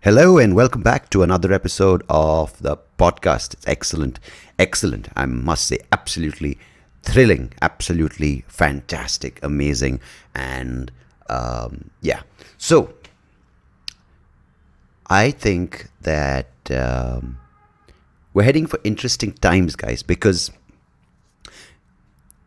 Hello and welcome back to another episode of the podcast. It's excellent. I must say, absolutely thrilling, absolutely fantastic, amazing, and yeah. So I think that we're heading for interesting times, guys, because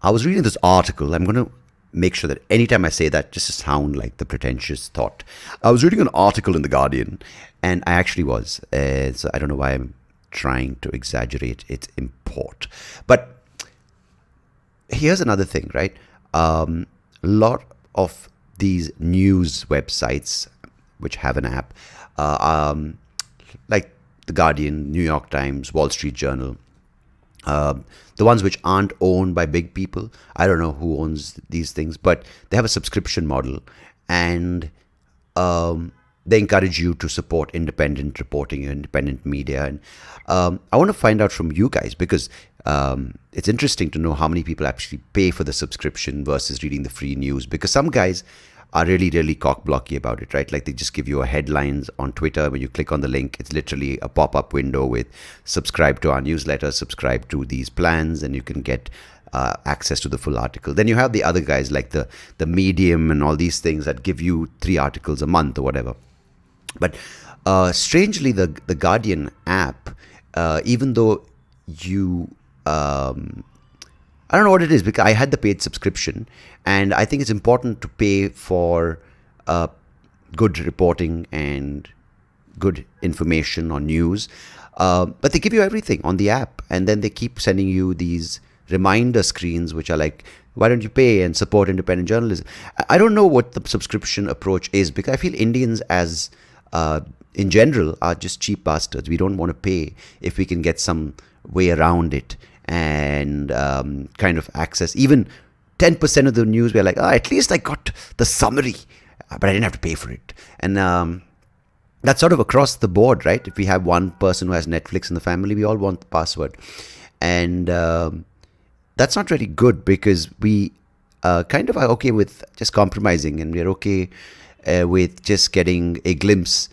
I was reading this article. I'm going to make sure that anytime I say that, just to sound like the pretentious thought. I was reading an article in The Guardian, and I actually was. So I don't know why I'm trying to exaggerate its import. But here's another thing, right? A lot of these news websites, which have an app, like The Guardian, New York Times, Wall Street Journal, the ones which aren't owned by big people. I don't know who owns these things, but they have a subscription model, and they encourage you to support independent reporting, independent media. And I want to find out from you guys, because it's interesting to know how many people actually pay for the subscription versus reading the free news, because some guys are really cock-blocky about it, right? Like they just give you a headlines on Twitter. When you click on the link, it's literally a pop-up window with subscribe to our newsletter, subscribe to these plans, and you can get access to the full article. Then you have the other guys like the Medium and all these things that give you 3 articles a month or whatever. But strangely, the Guardian app, even though you I don't know what it is, because I had the paid subscription, and I think it's important to pay for good reporting and good information on news. But they give you everything on the app, and then they keep sending you these reminder screens, which are like, why don't you pay and support independent journalism? I don't know what the subscription approach is, because I feel Indians as in general are just cheap bastards. We don't want to pay if we can get some way around it and kind of access even 10% of the news. We're like, at least I got the summary, but I didn't have to pay for it. And that's sort of across the board, right? If we have one person who has Netflix in the family, we all want the password. And that's not really good, because we kind of are okay with just compromising, and we're okay with just getting a glimpse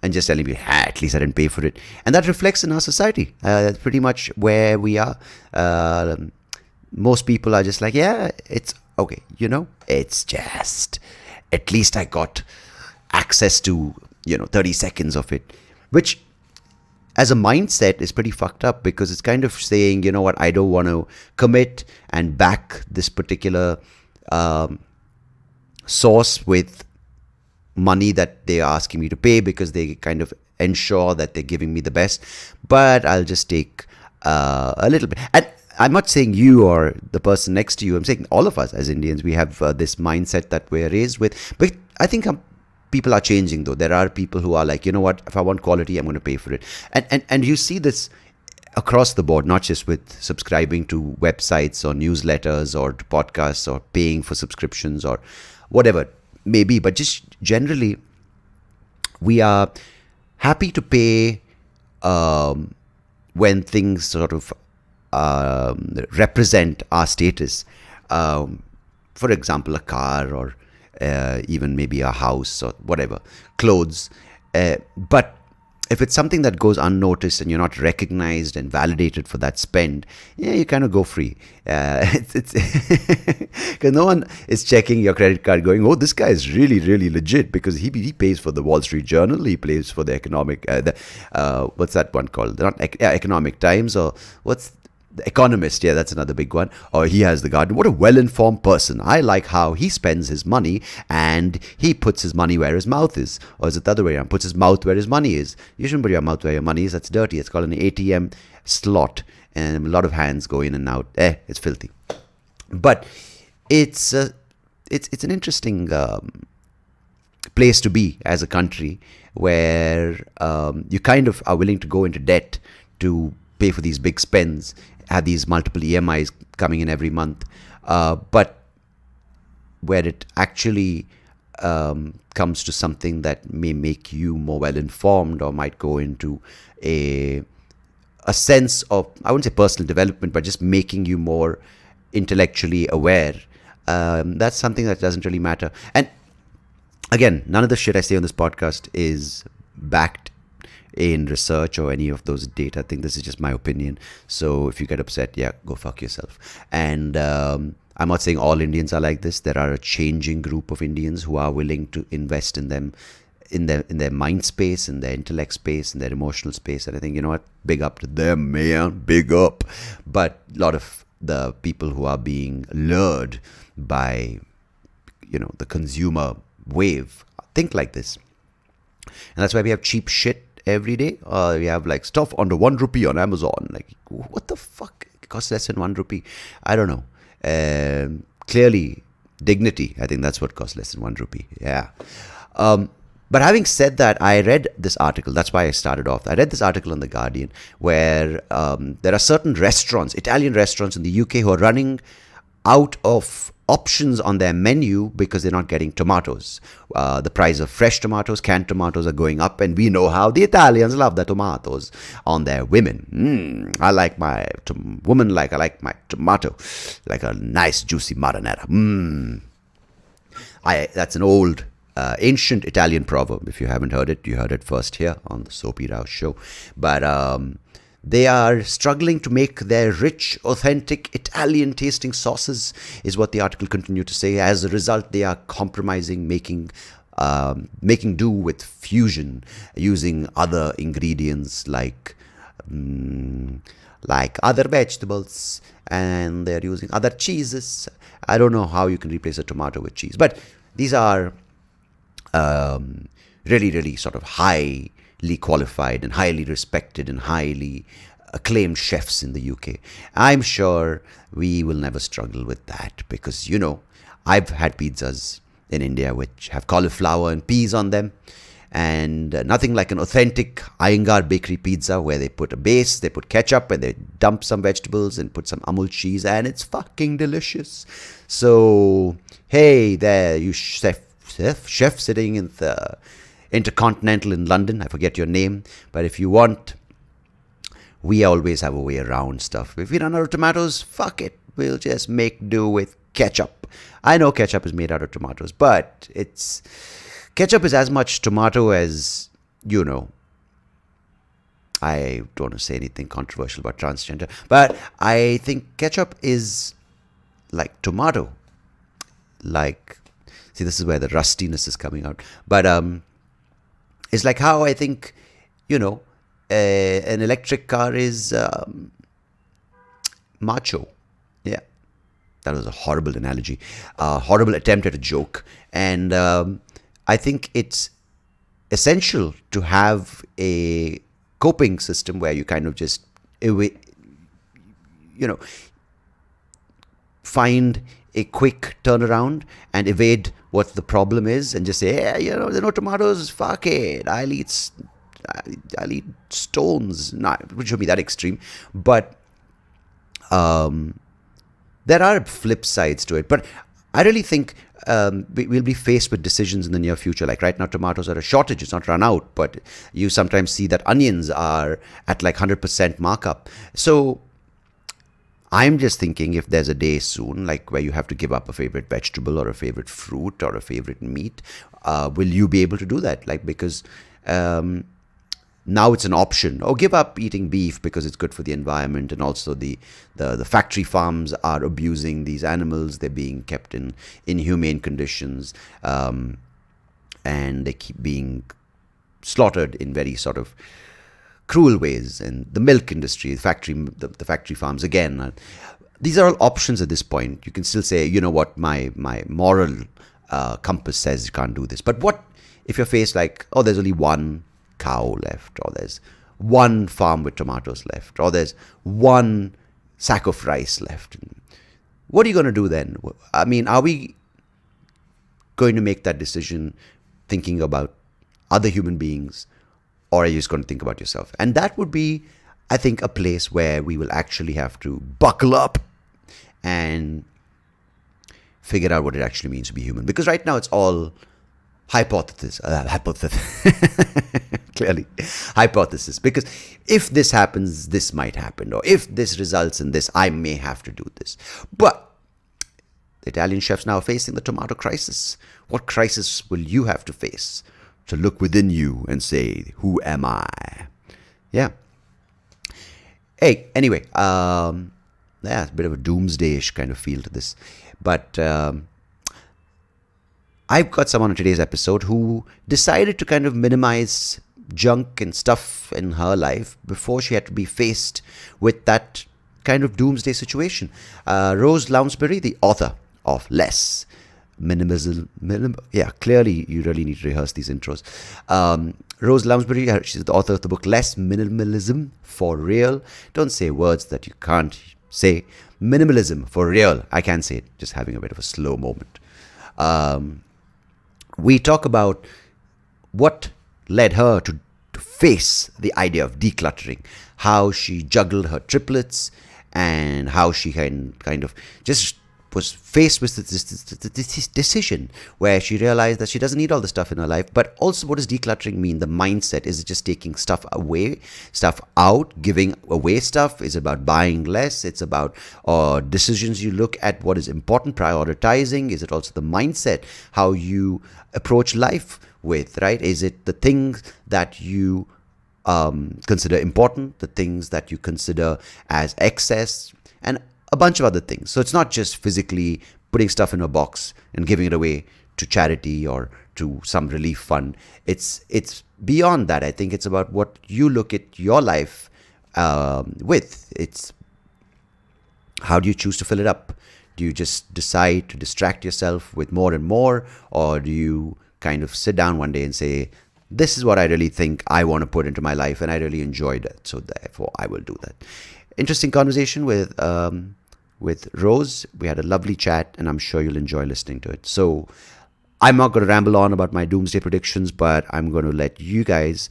and just telling me, at least I didn't pay for it. And that reflects in our society. That's pretty much where we are. Most people are just like, yeah, it's okay. It's just, at least I got access to, 30 seconds of it. Which, as a mindset, is pretty fucked up, because it's kind of saying, you know what, I don't want to commit and back this particular source with money that they're asking me to pay, because they kind of ensure that they're giving me the best, but I'll just take a little bit. And I'm not saying you or the person next to you, I'm saying all of us as Indians, we have this mindset that we're raised with. But I think people are changing, though. There are people who are like, you know what, if I want quality, I'm going to pay for it. And you see this across the board, not just with subscribing to websites or newsletters or to podcasts or paying for subscriptions or whatever maybe, but just generally, we are happy to pay when things sort of represent our status. For example, a car, or even maybe a house, or whatever, clothes. But if it's something that goes unnoticed and you're not recognized and validated for that spend, yeah, you kind of go free. It's because no one is checking your credit card going, oh, this guy is really legit, because he pays for the Wall Street Journal, he pays for the economic, what's that one called? Not Economic Times, or what's The Economist, yeah, that's another big one. Or he has The Guardian. What a well-informed person. I like how he spends his money, and he puts his money where his mouth is. Or is it the other way around? Puts his mouth where his money is. You shouldn't put your mouth where your money is. That's dirty. It's called an ATM slot. And a lot of hands go in and out. It's filthy. But it's an interesting place to be as a country, where you kind of are willing to go into debt to pay for these big spends, have these multiple EMIs coming in every month, but where it actually comes to something that may make you more well-informed, or might go into a sense of, I wouldn't say personal development, but just making you more intellectually aware, that's something that doesn't really matter. And again, none of the shit I say on this podcast is backed in research or any of those data. I think this is just my opinion. So if you get upset, yeah, go fuck yourself. And I'm not saying all Indians are like this. There are a changing group of Indians who are willing to invest in them, in their mind space, in their intellect space, in their emotional space. And I think, you know what, big up to them, man, big up. But a lot of the people who are being lured by, you know, the consumer wave think like this. And that's why we have cheap shit every day. We have like stuff under 1 rupee on Amazon. Like, what the fuck? It costs less than 1 rupee. I don't know. Clearly, dignity. I think that's what costs less than 1 rupee. Yeah. But having said that, I read this article. That's why I started off. I read this article on The Guardian where there are certain restaurants, Italian restaurants in the UK, who are running out of options on their menu because they're not getting tomatoes. The price of fresh tomatoes, canned tomatoes are going up, and we know how the Italians love their tomatoes on their women. I like my I like my tomato like a nice juicy marinara. That's an old ancient Italian proverb. If you haven't heard it, you heard it first here on the SoapyRao show. But they are struggling to make their rich, authentic, Italian-tasting sauces, is what the article continued to say. As a result, they are compromising, making do with fusion, using other ingredients like other vegetables, and they're using other cheeses. I don't know how you can replace a tomato with cheese, but these are really, really sort of highly qualified and highly respected and highly acclaimed chefs in the UK. I'm sure we will never struggle with that because, you know, I've had pizzas in India which have cauliflower and peas on them, and nothing like an authentic Iyengar bakery pizza where they put a base, they put ketchup, and they dump some vegetables and put some Amul cheese, and it's fucking delicious. So, hey there, you chef sitting in the Intercontinental in London, I forget your name, but if you want, we always have a way around stuff. If we run out of tomatoes, fuck it, we'll just make do with ketchup. I know ketchup is made out of tomatoes, but ketchup is as much tomato as, you know, I don't want to say anything controversial about transgender, but I think ketchup is like tomato. Like, see, this is where the rustiness is coming out. But it's like how I think, you know, an electric car is macho. Yeah. That was a horrible analogy. Horrible attempt at a joke. And I think it's essential to have a coping system where you kind of just, you know, find a quick turnaround and evade what the problem is and just say, hey, you know, there are no tomatoes, fuck it, I'll eat stones. Not, which would be that extreme, but there are flip sides to it. But I really think we'll be faced with decisions in the near future. Like right now, tomatoes are a shortage. It's not run out, but you sometimes see that onions are at like 100% markup. So I'm just thinking if there's a day soon, like where you have to give up a favorite vegetable or a favorite fruit or a favorite meat, will you be able to do that? Like, because now it's an option. Or give up eating beef because it's good for the environment, and also the factory farms are abusing these animals. They're being kept in inhumane conditions, and they keep being slaughtered in very sort of cruel ways. And the milk industry, the factory farms, again, these are all options at this point. You can still say, you know what, my moral compass says you can't do this. But what if you're faced like, oh, there's only one cow left, or there's one farm with tomatoes left, or there's one sack of rice left? What are you going to do then? I mean, are we going to make that decision thinking about other human beings, or are you just going to think about yourself? And that would be, I think, a place where we will actually have to buckle up and figure out what it actually means to be human. Because right now it's all hypothesis. Clearly, hypothesis. Because if this happens, this might happen. Or if this results in this, I may have to do this. But the Italian chefs now are facing the tomato crisis. What crisis will you have to face So look within you and say, who am I? Yeah. Hey, anyway, yeah, it's a bit of a doomsday-ish kind of feel to this. But I've got someone on today's episode who decided to kind of minimize junk and stuff in her life before she had to be faced with that kind of doomsday situation. Rose Loumsbury, the author of Less Minimalism. Yeah, clearly you really need to rehearse these intros. Rose Loumsbury, she's the author of the book Less Minimalism for Real. Don't say words that you can't say. Minimalism for Real. I can say it, just having a bit of a slow moment. We talk about what led her to face the idea of decluttering, how she juggled her triplets, and how she kind of just was faced with this decision where she realized that she doesn't need all the stuff in her life. But also, what does decluttering mean? The mindset. Is it just taking stuff away, stuff out, giving away stuff? Is it about buying less? It's about decisions you look at what is important, prioritizing. Is it also the mindset, how you approach life with, right? Is it the things that you consider important, the things that you consider as excess, and a bunch of other things. So it's not just physically putting stuff in a box and giving it away to charity or to some relief fund. It's beyond that. I think it's about what you look at your life with. It's how do you choose to fill it up? Do you just decide to distract yourself with more and more, or do you kind of sit down one day and say, this is what I really think I want to put into my life and I really enjoyed it, so therefore I will do that. Interesting conversation with Rose. We had a lovely chat, and I'm sure you'll enjoy listening to it. So I'm not going to ramble on about my doomsday predictions, but I'm going to let you guys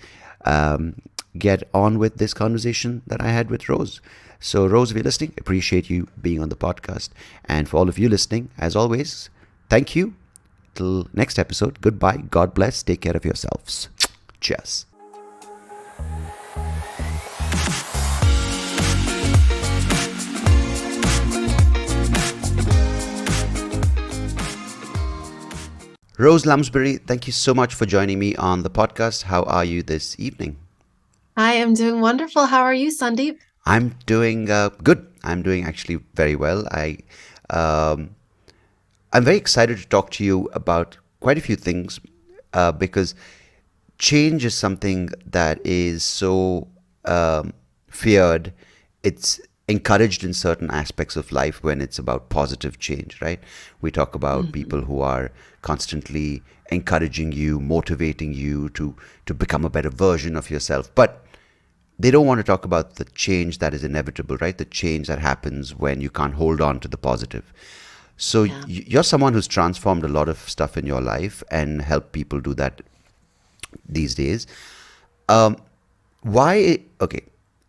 get on with this conversation that I had with Rose. So Rose, if you're listening, appreciate you being on the podcast. And for all of you listening, as always, thank you. Till next episode, goodbye. God bless. Take care of yourselves. Cheers. Rose Loumsbury, thank you so much for joining me on the podcast. How are you this evening? I am doing wonderful. How are you, Sandeep? I'm doing good. I'm doing actually very well. Um, I'm very excited to talk to you about quite a few things because change is something that is so feared. It's encouraged in certain aspects of life when it's about positive change, right? We talk about people who are constantly encouraging you, motivating you to become a better version of yourself. But they don't want to talk about the change that is inevitable, right? The change that happens when you can't hold on to the positive. So Yeah. you're someone who's transformed a lot of stuff in your life and help people do that these days. Um, why? Okay.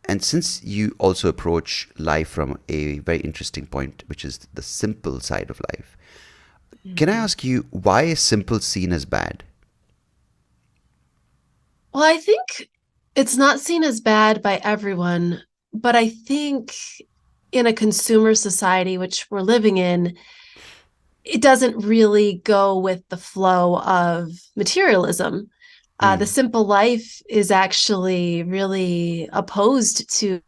And since you also approach life from a very interesting point, which is the simple side of life, can I Mhm. ask you why is simple seen as bad? Well, I think it's not seen as bad by everyone, but I think in a consumer society, which we're living in, it doesn't really go with the flow of materialism. The Mm, simple life is actually really opposed to,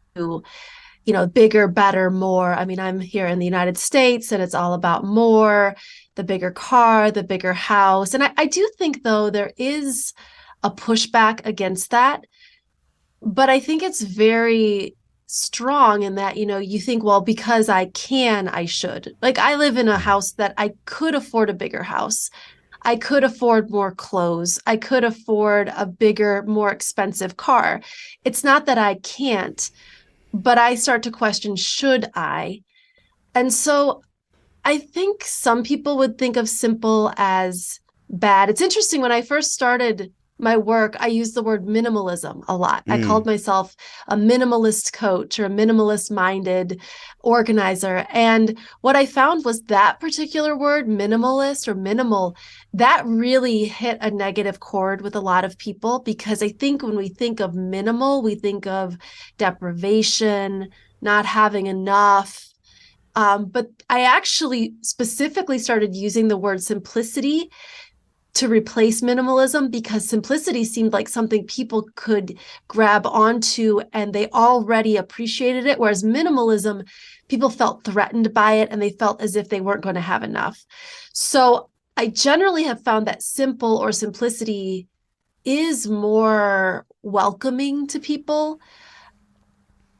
bigger, better, more. I mean, I'm here in the United States and it's all about more, the bigger car, the bigger house. And I do think, though, there is a pushback against that. But I think it's very strong in that, you think, well, because I can, I should. Like, I live in a mm, house that I could afford a bigger house. I could afford more clothes. I could afford a bigger, more expensive car. It's not that I can't, but I start to question, should I? And so I think some people would think of simple as bad. It's interesting. When I first started my work, I used the word minimalism a lot. I mm, called myself a minimalist coach or a minimalist minded organizer. And what I found was that particular word, minimalist or minimal, that really hit a negative chord with a lot of people because I think when we think of minimal, we think of deprivation, not having enough. But I actually specifically started using the word simplicity to replace minimalism because simplicity seemed like something people could grab onto and they already appreciated it. Whereas minimalism, people felt threatened by it and they felt as if they weren't going to have enough. So I generally have found that simple or simplicity is more welcoming to people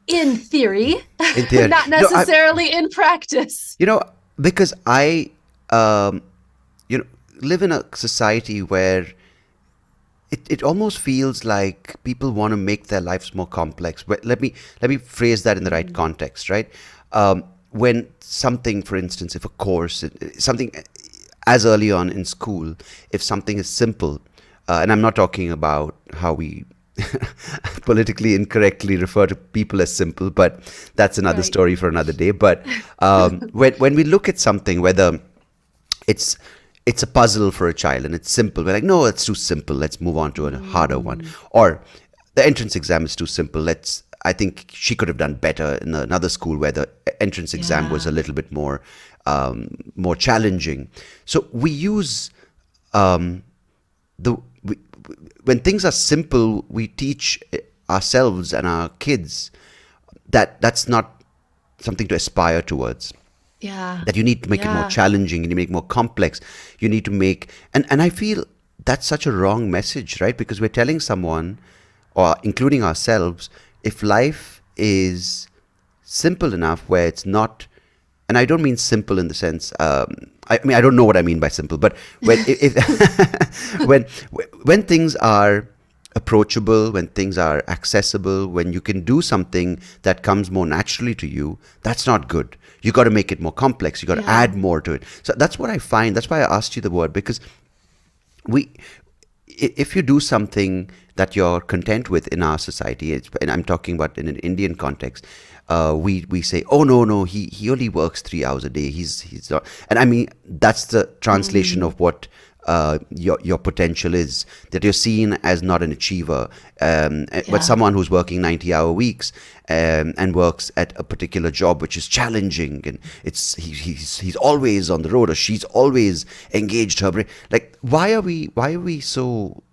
in theory, In theory, not necessarily in practice. you know, because I, you know, live in a society where it almost feels like people want to make their lives more complex. But let me phrase that in the right context, right? When something, for instance, if a course, something as early on in school, if something is simple, and I'm not talking about how we politically incorrectly refer to people as simple, but that's another Right. story for another day. But when we look at something, whether it's it's a puzzle for a child and it's simple, we're like, no, it's too simple. Let's move on to a harder one. Or the entrance exam is too simple. I think she could have done better in another school where the entrance exam was a Yeah. little bit more challenging. So we use the we, when things are simple, we teach ourselves and our kids that that's not something to aspire towards. Yeah. That you need to make it more Yeah. challenging, you need to make it more complex. You need to make, and I feel that's such a wrong message, right? Because we're telling someone, or including ourselves, if life is simple enough where it's not, and I don't mean simple in the sense, I mean, I don't know what I mean by simple, but when if when things are approachable, when things are accessible, when you can do something that comes more naturally to you, that's not good. You got to make it more complex. You got to Yeah. add more to it. So that's what I find. That's why I asked you the word, because we if you do something that you're content with in our society, and I'm talking about in an Indian context, we say, oh no, he only works 3 hours a day. He's not, and I mean that's the translation of what your potential is, that you're seen as not an achiever, but Yeah. someone who's working 90-hour weeks, and works at a particular job which is challenging, and he's always on the road, or she's always engaged her brain. Like, why are we so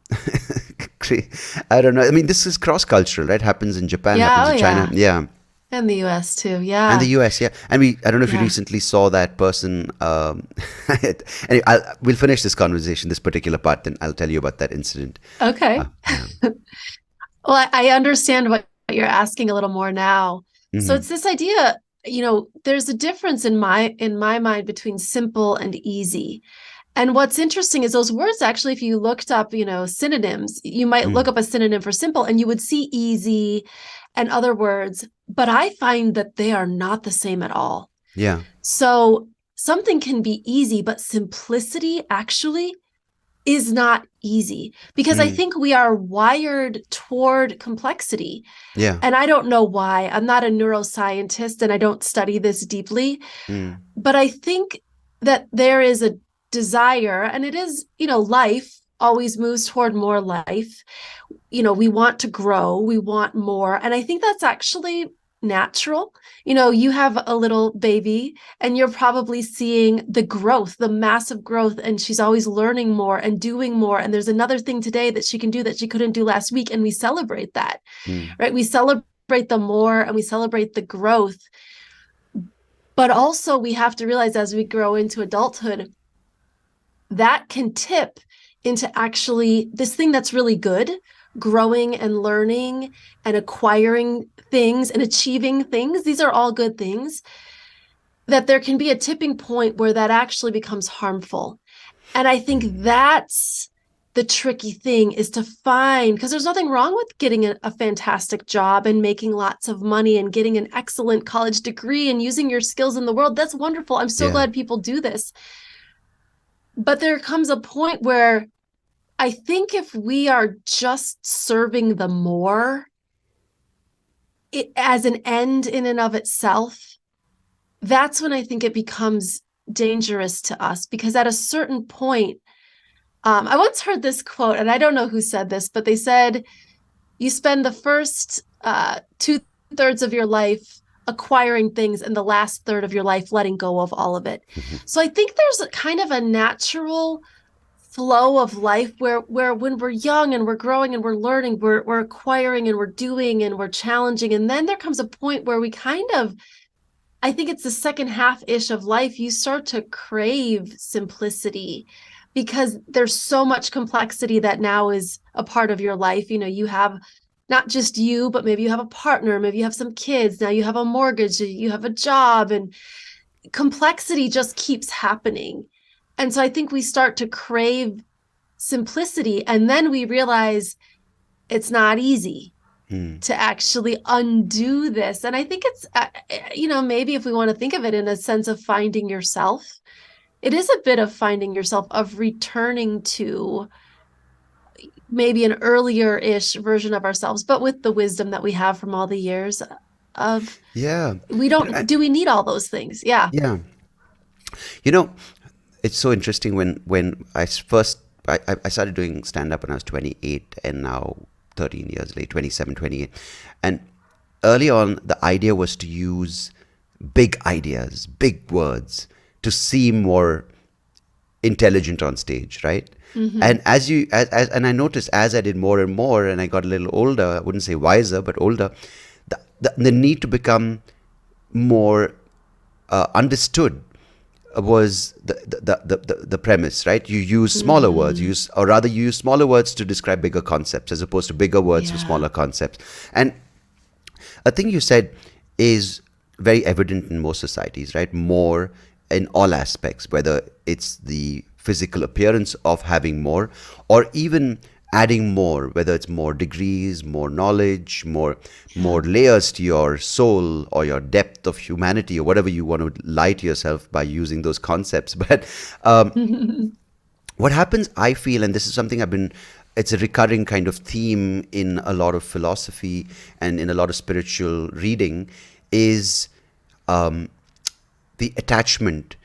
I don't know. I mean, this is cross cultural, right? Happens in Japan, Yeah. happens Oh, in China, yeah. yeah, And the US too. and the Yeah. US, yeah. And I don't know if you Yeah. recently saw that person. Anyway, we'll finish this conversation, this particular part, then I'll tell you about that incident. Okay. Yeah. Well, I understand what you're asking a little more now. So Hmm. it's this idea, there's a difference in my mind between simple and easy. And what's interesting is those words actually, if you looked up, synonyms, you might look Mm. up a synonym for simple and you would see easy and other words, but I find that they are not the same at all. Yeah. So something can be easy, but simplicity actually is not easy because I Mm. think we are wired toward complexity. Yeah. And I don't know why. I'm not a neuroscientist and I don't study this deeply, Mm. but I think that there is a desire, and it is, life always moves toward more life. We want to grow, we want more. And I think that's actually natural. You have a little baby and you're probably seeing the growth, the massive growth, and she's always learning more and doing more. And there's another thing today that she can do that she couldn't do last week. And we celebrate that, Mm. right? We celebrate the more and we celebrate the growth. But also, we have to realize as we grow into adulthood, that can tip into actually this thing that's really good, growing and learning and acquiring things and achieving things. These are all good things. That there can be a tipping point where that actually becomes harmful. And I think that's the tricky thing, is to find, because there's nothing wrong with getting a fantastic job and making lots of money and getting an excellent college degree and using your skills in the world. That's wonderful. I'm so Yeah. glad people do this. But there comes a point where I think if we are just serving the more as an end in and of itself, that's when I think it becomes dangerous to us, because at a certain point, I once heard this quote, and I don't know who said this, but they said, you spend the first 2/3 of your life acquiring things and the last third of your life letting go of all of it. Mhm. So I think there's a kind of a natural flow of life where when we're young and we're growing and we're learning, we're acquiring and we're doing and we're challenging. And then there comes a point where we kind of, I think it's the second half-ish of life, you start to crave simplicity because there's so much complexity that now is a part of your life. You know, you have not just you, but maybe you have a partner, maybe you have some kids, now you have a mortgage, you have a job, and complexity just keeps happening. And so I think we start to crave simplicity, and then we realize it's not easy to actually undo this. And I think it's, maybe if we want to think of it in a sense of finding yourself, it is a bit of finding yourself, of returning to maybe an earlier-ish version of ourselves, but with the wisdom that we have from all the years of, Yeah. we don't, do we need all those things? Yeah. Yeah. You know, it's so interesting when I started doing stand up when I was 28, and now 13 years later, 27, 28. And early on, the idea was to use big ideas, big words to seem more intelligent on stage, right? And and I noticed as I did more and more, and I got a little older, I wouldn't say wiser, but older, the need to become more understood was the premise, right? You use smaller words, you use smaller words to describe bigger concepts as opposed to bigger words for smaller concepts. And a thing you said is very evident in most societies, right? More in all aspects, whether it's the physical appearance of having more, or even adding more, whether it's more degrees, more knowledge, more layers to your soul, or your depth of humanity, or whatever you want to lie to yourself by using those concepts. But what happens, I feel, and this is something it's a recurring kind of theme in a lot of philosophy and in a lot of spiritual reading, is the attachment.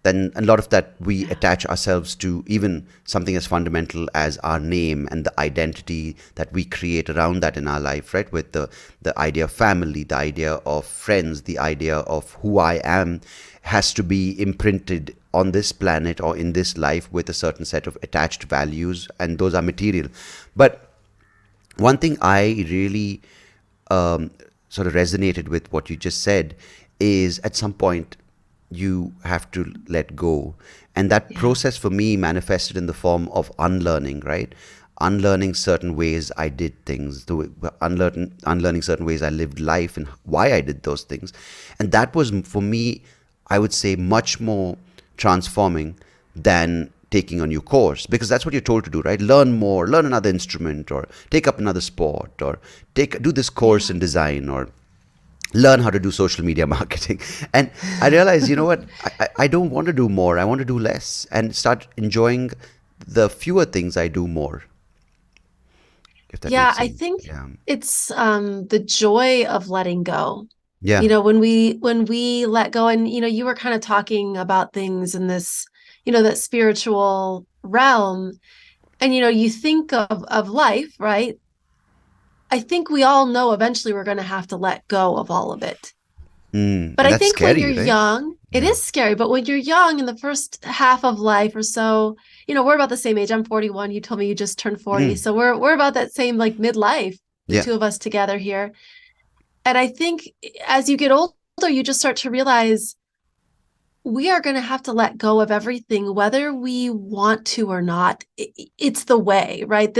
Then a lot of that, we attach ourselves to even something as fundamental as our name and the identity that we create around that in our life, right? With the idea of family, the idea of friends, the idea of who I am has to be imprinted on this planet or in this life with a certain set of attached values, and those are material. But one thing I really sort of resonated with what you just said is, at some point you have to let go, and that process for me manifested in the form of unlearning, right? Unlearning certain ways I did things, unlearning certain ways I lived life and why I did those things. And that was, for me, I would say, much more transforming than taking a new course, because that's what you're told to do, right? Learn more, learn another instrument, or take up another sport, or do this course in design, or learn how to do social media marketing. And I realized, you know what, I don't want to do more. I want to do less and start enjoying the fewer things I do more. If that makes sense. I think it's the joy of letting go. Yeah. When we let go, and you were kind of talking about things in this, that spiritual realm, and you think of life, right? I think we all know eventually we're going to have to let go of all of it. But And I that's think when you're scary, right? young, it is scary. But when you're young, in the first half of life or so, we're about the same age. I'm 41. You told me you just turned 40. So we're about that same, like, midlife, the two of us together here. And I think as you get older, you just start to realize we are going to have to let go of everything, whether we want to or not. It's the way, right?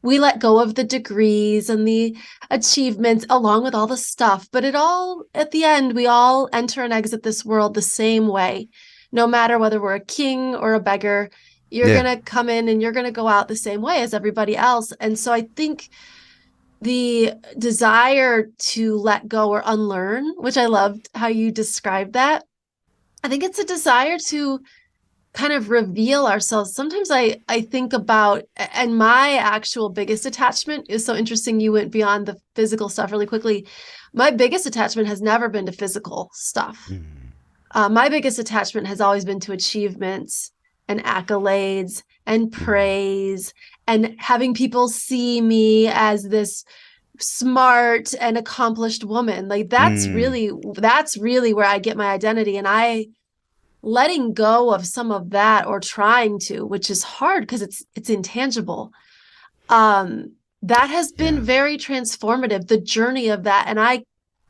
We let go of the degrees and the achievements along with all the stuff, but at the end, we all enter and exit this world the same way. No matter whether we're a king or a beggar, you're going to come in and you're going to go out the same way as everybody else. And so I think the desire to let go or unlearn, which I loved how you described that, I think it's a desire to kind of reveal ourselves. Sometimes I think about, and my actual biggest attachment is so interesting. You went beyond the physical stuff really quickly. My biggest attachment has never been to physical stuff. My biggest attachment has always been to achievements and accolades and praise and having people see me as this smart and accomplished woman. Like that's really where I get my identity. And I letting go of some of that, or trying to, which is hard because it's intangible. That has been Yeah. very transformative, the journey of that. And I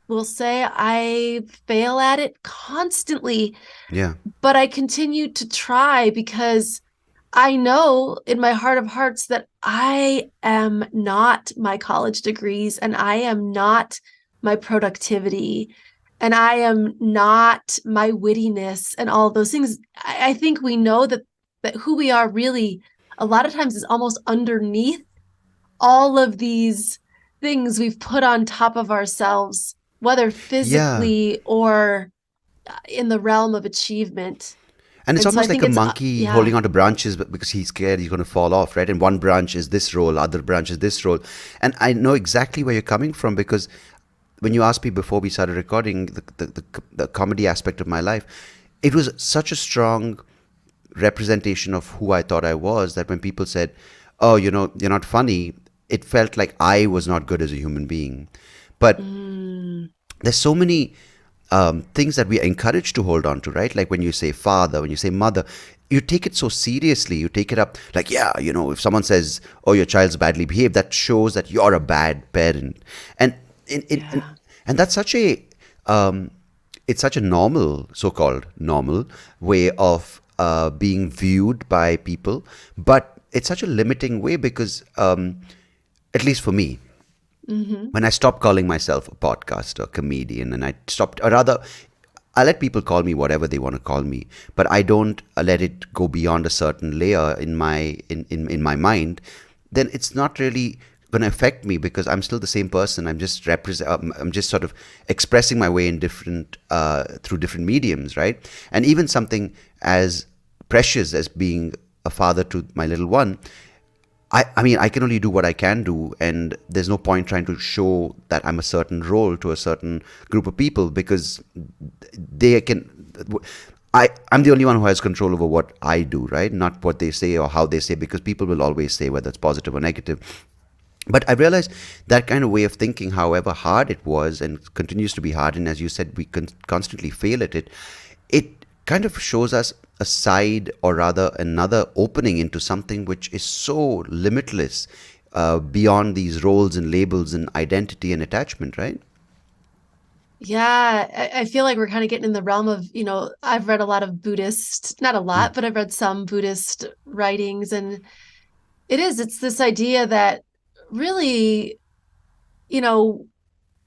will say I fail at it constantly, Yeah. but I continue to try because I know in my heart of hearts that I am not my college degrees, and I am not my productivity, and I am not my wittiness and all of those things. I think we know that who we are really a lot of times is almost underneath all of these things we've put on top of ourselves, whether Yeah. physically or in the realm of achievement. And it's And so I almost like think a it's, monkey yeah. holding onto branches because he's scared he's going to fall off, right? And one branch is this role, other branch is this role. And I know exactly where you're coming from because when you asked me before we started recording the comedy aspect of my life, it was such a strong representation of who I thought I was that when people said, "Oh, you're not funny," it felt like I was not good as a human being. But Mm, there's so many things that we are encouraged to hold on to, right? Like when you say father, when you say mother, you take it so seriously. You take it up like, yeah, if someone says, "Oh, your child's badly behaved," that shows that you're a bad parent, and yeah. and that's such a it's such a normal, so-called normal way of being viewed by people, but it's such a limiting way because, at least for me, Hmm. when I stopped calling myself a podcaster, comedian, and I stopped, or rather, I let people call me whatever they want to call me, but I don't let it go beyond a certain layer in my mind. Then it's not really going to affect me because I'm still the same person. I'm just sort of expressing my way in different through different mediums, right? And even something as precious as being a father to my little one, I mean, I can only do what I can do, and there's no point trying to show that I'm a certain role to a certain group of people because they can. I'm the only one who has control over what I do, right? Not what they say or how they say, because people will always say whether it's positive or negative. But I realized that kind of way of thinking, however hard it was and continues to be hard, and as you said, we constantly fail at it, it kind of shows us a side, or rather another opening into something which is so limitless, beyond these roles and labels and identity and attachment, right? Yeah, I feel like we're kind of getting in the realm of, I've read a lot of Buddhist, not a Mm, lot, but I've read some Buddhist writings, and it's this idea that really, you know,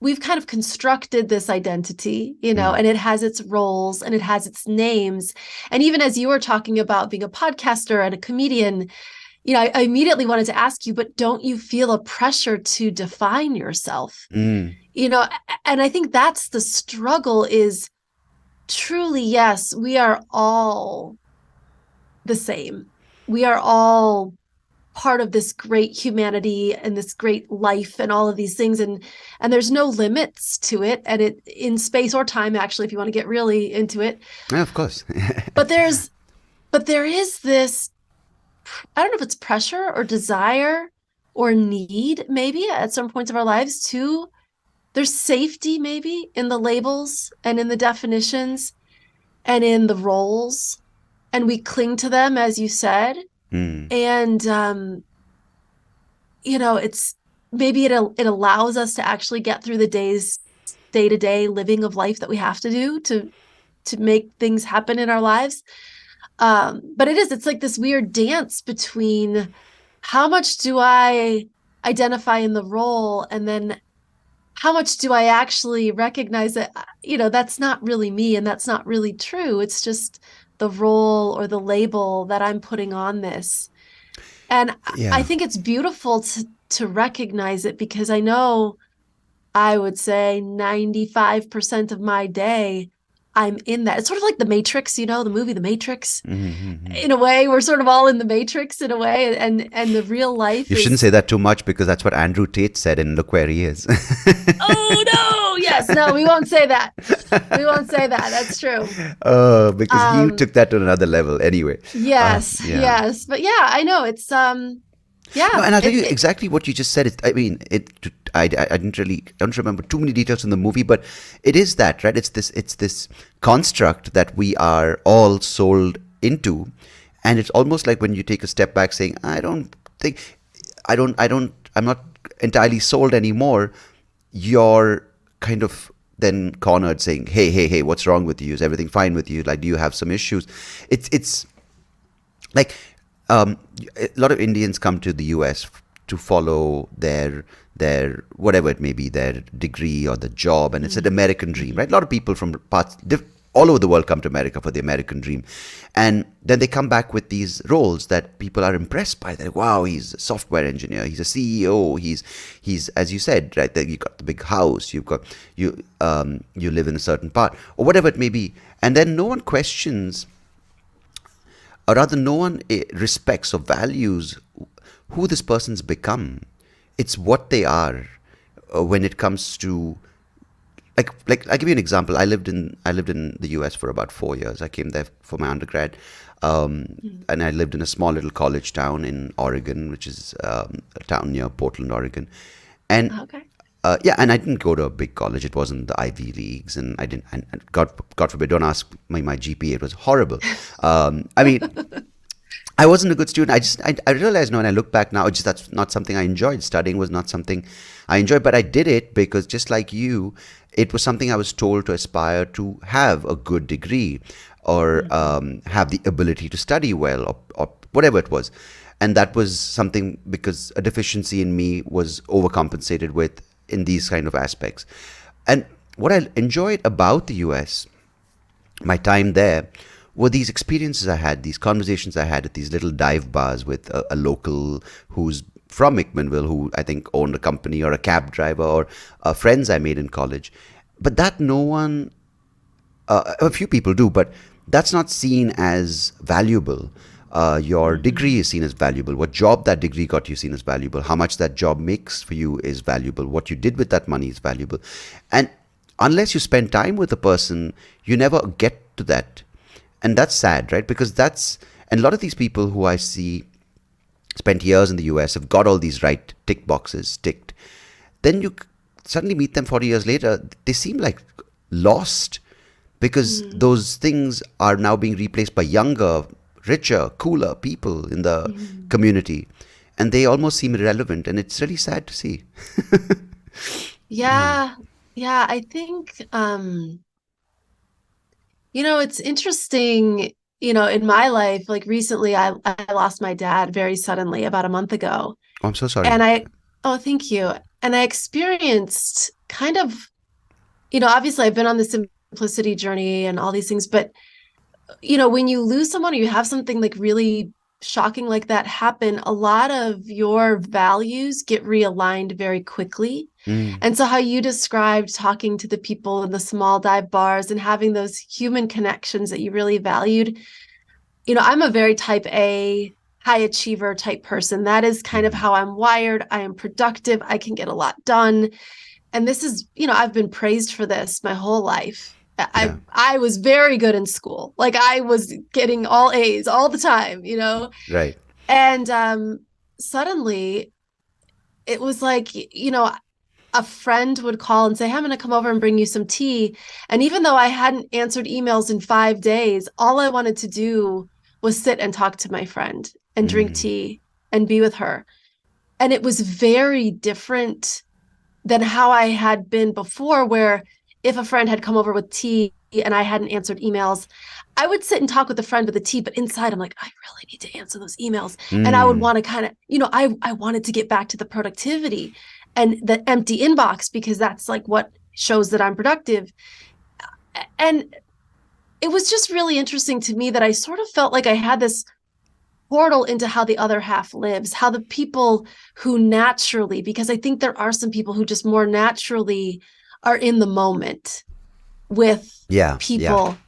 we've kind of constructed this identity, mm, and it has its roles and it has its names. And even as you were talking about being a podcaster and a comedian, I immediately wanted to ask you, but don't you feel a pressure to define yourself? mm, You know, and I think that's the struggle is truly, yes, we are all the same. We are all part of this great humanity and this great life and all of these things, and there's no limits to it, and it in space or time, actually, if you want to get really into it. yeah, of course. But there is this, I don't know if it's pressure or desire or need, maybe at some points of our lives, to there's safety maybe in the labels and in the definitions and in the roles, and we cling to them, as you said. Mm, And it's maybe it allows us to actually get through the day-to-day living of life that we have to do to make things happen in our lives. But it's like this weird dance between how much do I identify in the role, and then how much do I actually recognize that, that's not really me and that's not really true. It's just the role or the label that I'm putting on this. And I yeah. think it's beautiful to recognize it, because I know I would say 95% of my day I'm in that. It's sort of like the Matrix, the movie The Matrix. Mm-hmm. In a way, we're sort of all in the Matrix in a way, and the real life You shouldn't is, say that too much because that's what Andrew Tate said, and look where he is. oh no, yes, no, we won't say that. We won't say that. That's true. Because he Um, took that to another level anyway. yes, Yeah. yes. But yeah, I know it's No, Yeah, and I'll tell you exactly what you just said. I mean, I didn't really don't remember too many details in the movie, but it is that, right? It's this construct that we are all sold into, and it's almost like when you take a step back, saying, "I don't think, I'm not entirely sold anymore." You're kind of then cornered, saying, "Hey, what's wrong with you? Is everything fine with you? Like, do you have some issues?" It's like a lot of Indians come to the US to follow their whatever it may be, their degree or the job, and it's an mm, American dream, mhm. right? A lot of people from all over the world come to America for the American dream, and then they come back with these roles that people are impressed by. They're like, wow, he's a software engineer, he's a CEO, he's as you said, right? That you got the big house, you live in a certain part or whatever it may be, and then no one questions, or rather no one respects or values who this person's become. It's what they are when it comes to, like I give you an example. I lived in the US for about 4 years. I came there for my undergrad, Mm. and I lived in a small little college town in Oregon, which is a town near Portland, Oregon. And Okay. yeah, and I didn't go to a big college. It wasn't the Ivy Leagues, and I didn't. And God forbid, don't ask my GPA. It was horrible. I mean, I wasn't a good student. I realized now when I look back now, it's just that's not something I enjoyed. Studying was not something I enjoyed, but I did it because just like you, it was something I was told to aspire to have a good degree or Mhm. have the ability to study well or whatever it was. And that was something because a deficiency in me was overcompensated with in these kind of aspects. And what I enjoyed about the US, my time there, were these experiences I had, these conversations I had at these little dive bars with a local who's from McMinnville, who I think owned a company, or a cab driver, or friends I made in college. But that no one, a few people do, but that's not seen as valuable. Your degree Mhm. is seen as valuable. What job that degree got you seen as valuable. How much that job makes for you is valuable. What you did with that money is valuable. And unless you spend time with a person, you never get to that. And that's sad, right? Because and a lot of these people who I see spent years in the US have got all these right tick boxes ticked. Then you suddenly meet them 40 years later, they seem like lost because Mm. those things are now being replaced by younger, richer, cooler people in the Mhm. community. And they almost seem irrelevant. And it's really sad to see. Yeah. Yeah. Yeah, I think it's interesting, in my life, like recently I lost my dad very suddenly about a month ago. Oh, I'm so sorry. And oh, thank you. And I experienced kind of, obviously I've been on the simplicity journey and all these things, but when you lose someone or you have something like really shocking like that happen, a lot of your values get realigned very quickly. Mm, And so, how you described talking to the people in the small dive bars and having those human connections that you really valued, I'm a very type A, high achiever type person. That is kind of mm, how I'm wired. I am productive. I can get a lot done. And this is, I've been praised for this my whole life. I yeah. I was very good in school. Like I was getting all A's all the time. Right. And suddenly it was like, a friend would call and say, hey, I'm going to come over and bring you some tea. And even though I hadn't answered emails in 5 days, all I wanted to do was sit and talk to my friend and drink Mm, tea and be with her. And it was very different than how I had been before, where if a friend had come over with tea and I hadn't answered emails, I would sit and talk with a friend with the tea, but inside I'm like, I really need to answer those emails. And I would mm, want to kind of, I wanted to get back to the productivity and the empty inbox because that's like what shows that I'm productive. And it was just really interesting to me that I sort of felt like I had this portal into how the other half lives, how the people who naturally, because I think there are some people who just more naturally are in the moment with yeah. Yeah. people.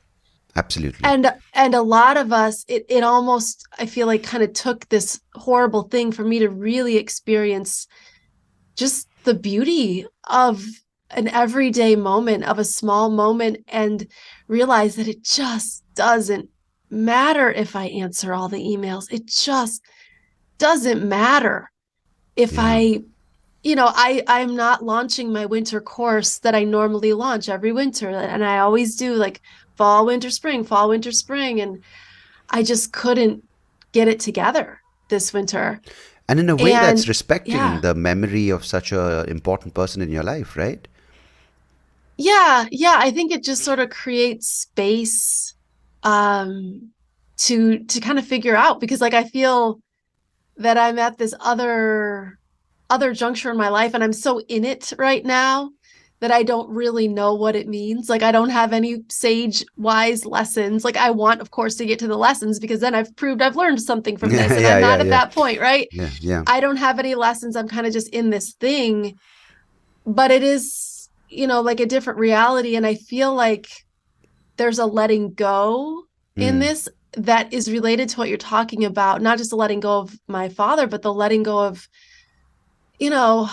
Absolutely. And a lot of us, it almost, I feel like, kind of took this horrible thing for me to really experience just the beauty of an everyday moment, of a small moment, and realize that it just doesn't matter if I answer all the emails. It just doesn't matter if Yeah. I'm not launching my winter course that I normally launch every winter. And I always do like fall, winter, spring. And I just couldn't get it together this winter. And in a way, that's And respecting yeah, the memory of such a important person in your life, right? yeah, I think it just sort of creates space um to kind of figure out because like I feel that I'm at this other juncture in my life and I'm so in it right now that I don't really know what it means. Like I don't have any sage wise lessons. Like I want of course to get to the lessons because then I've proved I've learned something from Yeah, this and yeah, I'm yeah, not at yeah, that point, right? yeah, yeah. I don't have any lessons. I'm kind of just in this thing, but it is, like a different reality and I feel like there's a letting go in Mm. this that is related to what you're talking about, not just the letting go of my father, but the letting go of, you know,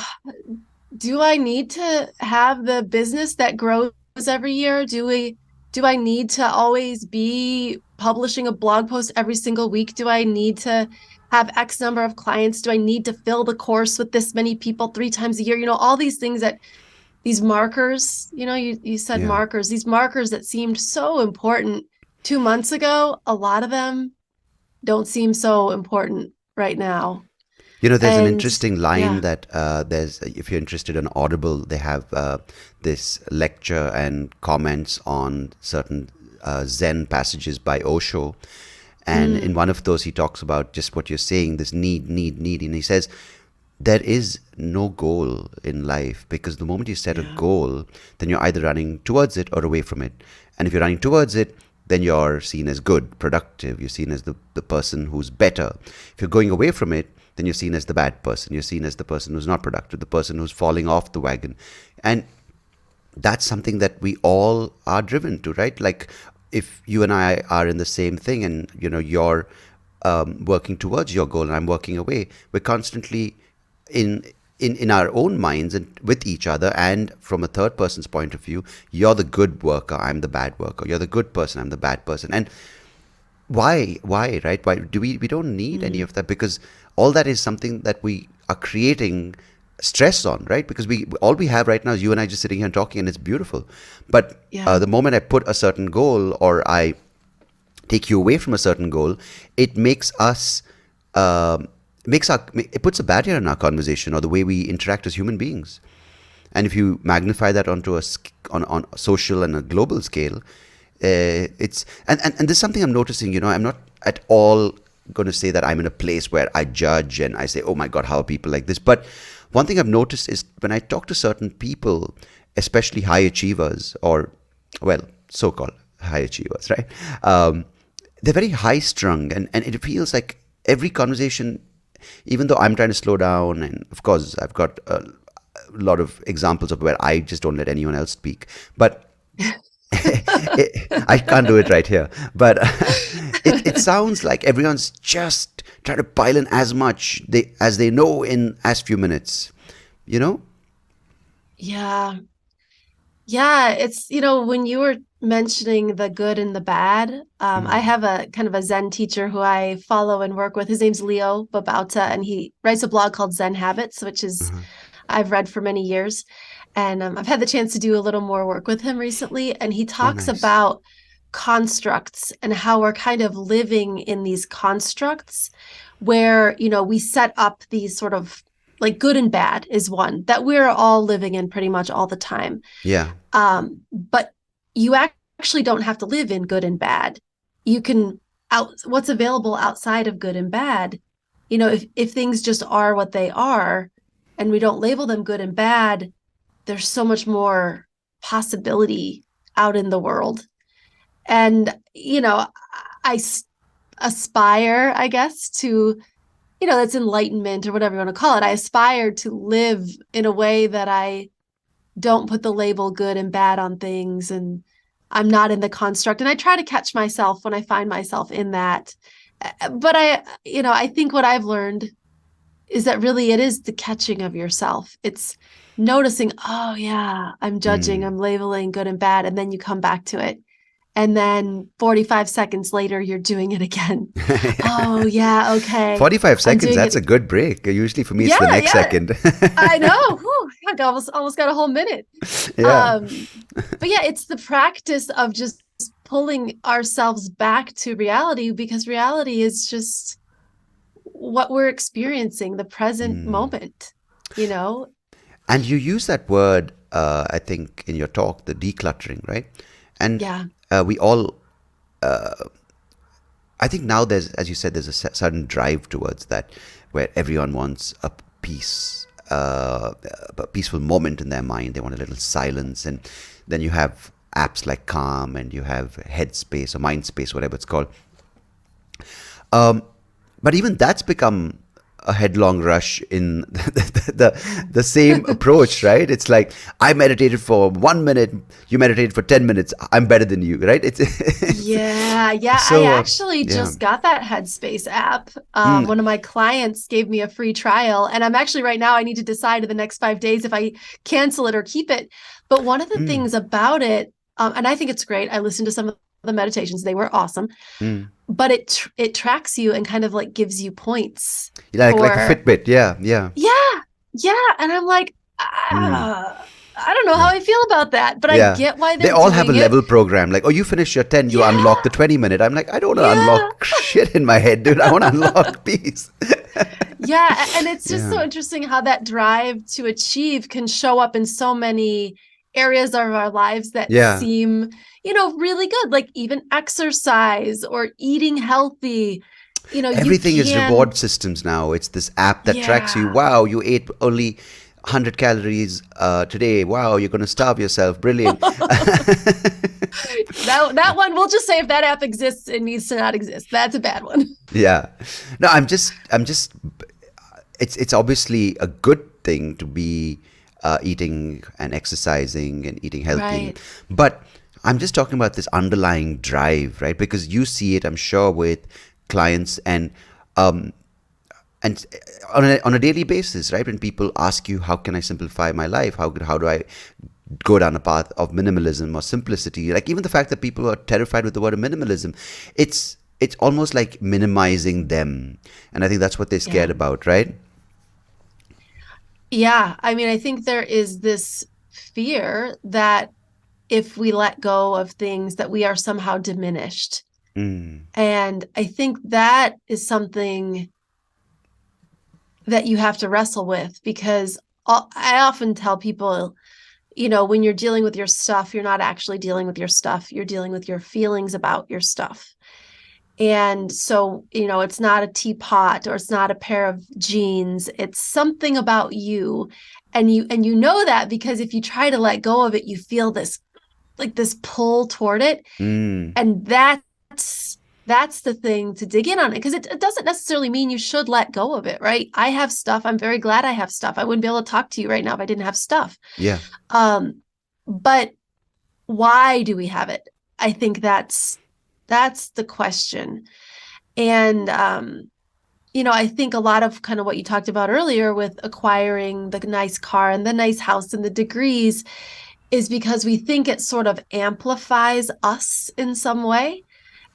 do I need to have the business that grows every year? Do I need to always be publishing a blog post every single week? Do I need to have X number of clients? Do I need to fill the course with this many people 3 times a year? All these things that these markers, you said Yeah. markers, these markers that seemed so important 2 months ago, a lot of them don't seem so important right now. You know, there's an And interesting line yeah. that if you're interested in Audible, they have this lecture and comments on certain Zen passages by Osho. And in Mm, one of those, he talks about just what you're saying, this need, need, need. And he says, there is no goal in life because the moment you set a yeah. goal, then you're either running towards it or away from it. And if you're running towards it, then you're seen as good, productive. You're seen as the person who's better. If you're going away from it, then you're seen as the bad person. You're seen as the person who's not productive, the person who's falling off the wagon. And that's something that we all are driven to, right? Like if you and I are in the same thing and you're working towards your goal and I'm working away, we're constantly in in our own minds and with each other, and from a third person's point of view, you're the good worker, I'm the bad worker, you're the good person, I'm the bad person. And why, right? Why do we don't need any Mm, of that, because all that is something that we are creating stress on, right? Because we all we have right now is you and I just sitting here and talking, and it's beautiful. But yeah. the moment I put a certain goal, or I take you away from a certain goal, it makes us it puts a barrier in our conversation or the way we interact as human beings. And if you magnify that onto on a social and a global scale, it's and there's something I'm noticing. I'm not at all going to say that I'm in a place where I judge and I say, oh my God, how are people like this? But one thing I've noticed is when I talk to certain people, especially high achievers, or well, so-called high achievers, right? They're very high strung, and it feels like every conversation, even though I'm trying to slow down, and of course I've got a lot of examples of where I just don't let anyone else speak, but I can't do it right here. But it sounds like everyone's just trying to pile in as much as they know in as few minutes. You know? Yeah. Yeah, it's, when you were mentioning the good and the bad, I Mm. have a kind of a Zen teacher who I follow and work with. His name's Leo Babauta, and he writes a blog called Zen Habits, which is Uh-huh. I've read for many years. And I've had the chance to do a little more work with him recently. And he Oh, talks nice. about constructs and how we're kind of living in these constructs where, we set up these sort of like good and bad is one that we're all living in pretty much all the time. Yeah. But you actually don't have to live in good and bad. You can what's available outside of good and bad. If things just are what they are and we don't label them good and bad, there's so much more possibility out in the world. And, I aspire, I guess, to, that's enlightenment or whatever you want to call it. I aspire to live in a way that I don't put the label good and bad on things and I'm not in the construct. And I try to catch myself when I find myself in that. But I think what I've learned is that really it is the catching of yourself. It's noticing, oh yeah, I'm judging, Mm. I'm labeling good and bad, and then you come back to it And then 45 seconds later, you're doing it again. Oh, yeah, okay. 45 I'm seconds, doing that's it. a good break. Usually for me, it's Yeah, the next yeah. second. I know. Whew, I almost got a whole minute. Yeah. Um, but yeah, it's the practice of just pulling ourselves back to reality, because reality is just what we're experiencing, the present moment, you know? And you use that word, I think, in your talk, the decluttering, right? And Yeah. we all, I think now there's, as you said, there's a sudden drive towards that, where everyone wants a peace, a peaceful moment in their mind. They want a little silence, and then you have apps like Calm, and you have Headspace or Mindspace, whatever it's called. But even that's become a headlong rush in the same approach, right? It's like, I meditated for 1 minute, you meditated for 10 minutes, I'm better than you, right? Yeah, yeah. I so actually yeah. just got that Headspace app. One of my clients gave me a free trial, and I'm actually right now, I need to decide in the next 5 days if I cancel it or keep it. But one of the things about it, and I think it's great. I listened to some of the meditations; they were awesome. But it tracks you and kind of like gives you points Like a for, Fitbit, yeah, yeah. yeah, yeah. And I'm like, I don't know how Yeah. I feel about that, but I Yeah. get why They they're all have a doing it. level program. Like, oh, you finish your 10, you unlock the Yeah, 20 minute. I'm like, I don't want to yeah. unlock shit in my head, dude. I want to unlock peace. Yeah, and it's just Yeah. so interesting how that drive to achieve can show up in so many areas of our lives that Yeah. seem, really good, like even exercise or eating healthy. You Everything is can, reward systems now. It's this app that tracks you. yeah. Wow, you ate only 100 calories today. Wow, you're going to starve yourself. Brilliant. That one, we'll just say if that app exists, it needs to not exist. That's a bad one. Yeah. No, I'm just it's obviously a good thing to be eating and exercising and eating healthy, Right. but I'm just talking about this underlying drive, right? Because you see it, I'm sure, with clients, um, and on a daily basis, right? When people ask you, how can I simplify my life? How do I go down a path of minimalism or simplicity? Like, even the fact that people are terrified with the word of minimalism, it's almost like minimizing them, and I think that's what they're scared Yeah. about, right? Yeah. I mean, I think there is this fear that if we let go of things, that we are somehow diminished. Mm. And I think that is something that you have to wrestle with, because I often tell people, when you're dealing with your stuff, you're not actually dealing with your stuff. You're dealing with your feelings about your stuff. And so, it's not a teapot or it's not a pair of jeans. It's something about you. And you know that because if you try to let go of it, you feel this, like this pull toward it. Mm. And that's the thing to dig in on it, because it doesn't necessarily mean you should let go of it, right? I have stuff. I'm very glad I have stuff. I wouldn't be able to talk to you right now if I didn't have stuff. Yeah. Um, but why do we have it? I think that's the question. And I think a lot of kind of what you talked about earlier with acquiring the nice car and the nice house and the degrees is because we think it sort of amplifies us in some way.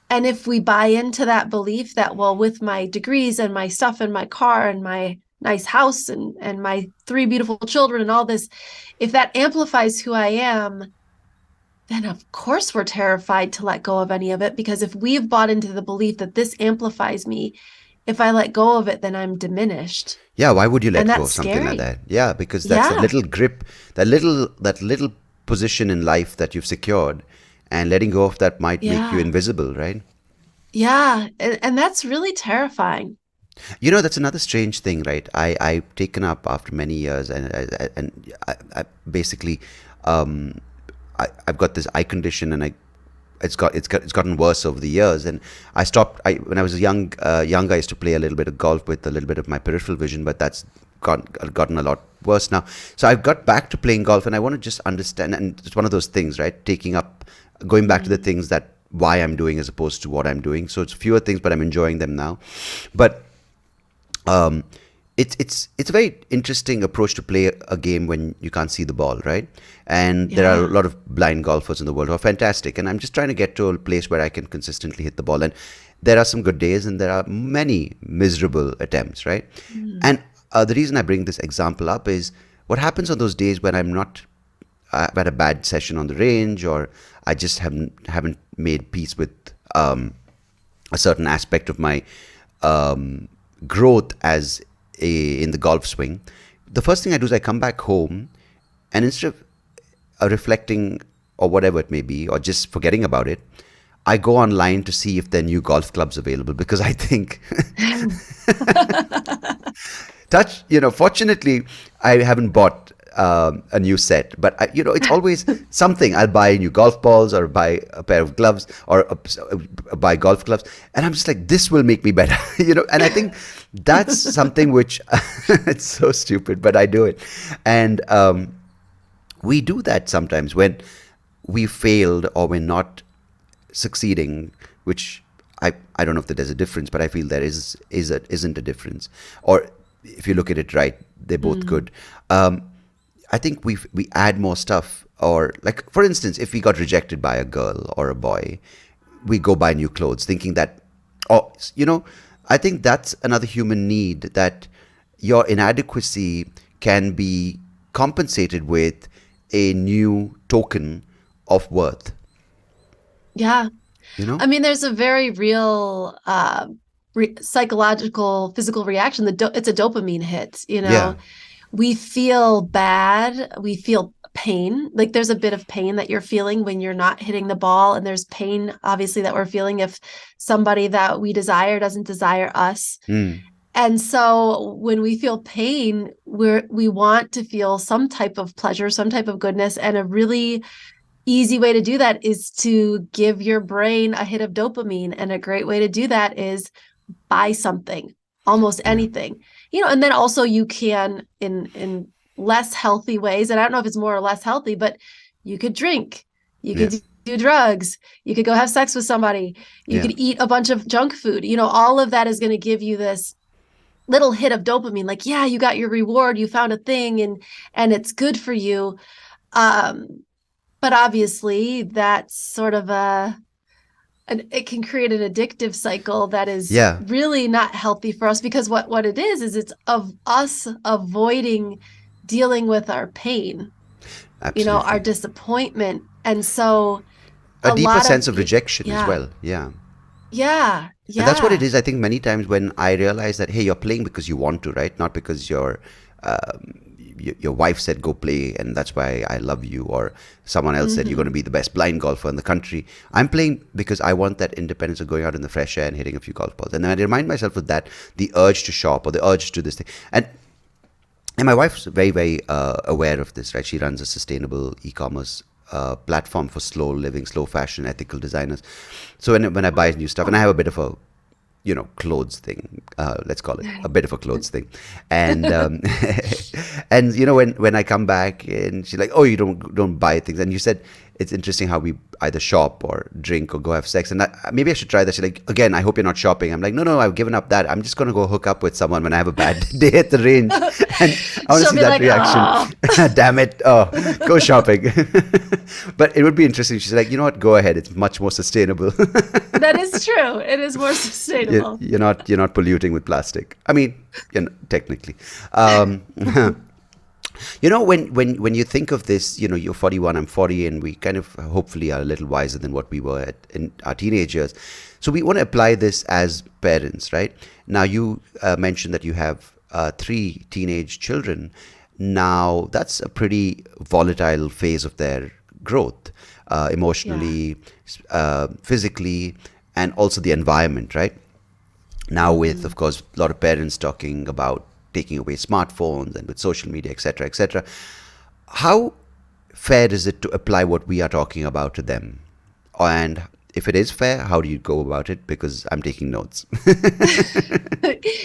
And if we buy into that belief that, well, with my degrees and my stuff and my car and my nice house and my three beautiful children and all this, if that amplifies who I am, then of course we're terrified to let go of any of it, because if we've bought into the belief that this amplifies me, if I let go of it, then I'm diminished. Yeah, why would you And let go that's of something like scary. that? Yeah, because that's a Yeah. little grip, that little position in life that you've secured, and letting go of that might make you Yeah. invisible, right? Yeah. And that's really terrifying. That's another strange thing, right? I've taken up after many years, and I basically, I've got this eye condition, and it's gotten worse over the years. And I stopped. When I was young, I used to play a little bit of golf with a little bit of my peripheral vision, but that's gotten a lot worse now. So I've got back to playing golf, and I want to just understand. And it's one of those things, right? Going back to the things that why I'm doing as opposed to what I'm doing. So it's fewer things, but I'm enjoying them now. But it's a very interesting approach to play a game when you can't see the ball, right? And there are a Yeah. lot of blind golfers in the world who are fantastic, and I'm just trying to get to a place where I can consistently hit the ball. And there are some good days, and there are many miserable attempts, right? Mm. And the reason I bring this example up is what happens on those days when I'm not I've had a bad session on the range, or I just haven't made peace with a certain aspect of my um, growth as in the golf swing. The first thing I do is I come back home, and instead of reflecting or whatever it may be, or just forgetting about it, I go online to see if there are new golf clubs available, because I think fortunately, I haven't bought a new set, but it's always something. I'll buy new golf balls, or buy a pair of gloves, or buy golf clubs, and I'm just like, this will make me better, And I think that's something which it's so stupid, but I do it, and we do that sometimes when we failed or we're not succeeding, which I don't know if there's a difference, but I feel there isn't a difference. Or if you look at it right, they're both Mm. good. I think we add more stuff, or like for instance, if we got rejected by a girl or a boy, we go buy new clothes, thinking that, oh, I think that's another human need, that your inadequacy can be compensated with a new token of worth. Yeah. You know? I mean, there's a very real psychological, physical reaction. It's a dopamine hit. Yeah. We feel bad. We feel pain. Like there's a bit of pain that you're feeling when you're not hitting the ball. And there's pain, obviously, that we're feeling if somebody that we desire doesn't desire us. Mm. And so when we feel pain, we want to feel some type of pleasure, some type of goodness. And a really easy way to do that is to give your brain a hit of dopamine. And a great way to do that is buy something, almost Yeah. anything. And then also you can in less healthy ways, and I don't know if it's more or less healthy, but you could drink, you Yeah. could do drugs, you could go have sex with somebody, you Yeah. could eat a bunch of junk food. All of that is going to give you this little hit of dopamine, like, yeah, you got your reward, you found a thing, and it's good for you. But obviously that's sort of it can create an addictive cycle that is Yeah. really not healthy for us, because what it is it's of us avoiding dealing with our pain, our Absolutely. disappointment. And so A a deeper lot of sense of rejection as yeah, well. Yeah. yeah, And that's what it yeah. is. I think many times when I realize that, hey, you're playing because you want to, right? Not because your wife said go play and that's why I love you, or someone else said you're going to Mm-hmm. be the best blind golfer in the country. I'm playing because I want that independence of going out in the fresh air and hitting a few golf balls. And then I remind myself of that, the urge to shop or the urge to this thing. And my wife's very, very aware of this, right? She runs a sustainable e-commerce platform for slow living, slow fashion, ethical designers. So when I buy new stuff, and I have a bit of a clothes thing, let's call it a bit of a clothes thing, and and when I come back and she's like, oh, you don't buy things, and you said it's interesting how we either shop or drink or go have sex, and maybe I should try that. She's like, again, I hope you're not shopping. I'm like, no, I've given up that. I'm just gonna go hook up with someone when I have a bad day at the range, and I want to She'll see be that like, oh. reaction. Damn it, oh, go shopping. But it would be interesting. She's like, you know what, go ahead, it's much more sustainable. That is true. It is more sustainable. You're not polluting with plastic. I mean, technically. When you think of this, you're 41, I'm 40, and we kind of hopefully are a little wiser than what we were in our teenage years. So we want to apply this as parents, right? Now, you mentioned that you have 3 teenage children. Now, that's a pretty volatile phase of their growth, Yeah. emotionally, physically, and also the environment, right? Now, with, Mm-hmm. of course, a lot of parents talking about taking away smartphones and with social media, etc., etc. How fair is it to apply what we are talking about to them? And if it is fair, how do you go about it? Because I'm taking notes.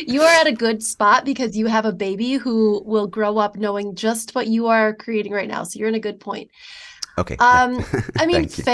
You are at a good spot because you have a baby who will grow up knowing just what you are creating right now. So you're in a good point. Okay, Um, I mean, thank you.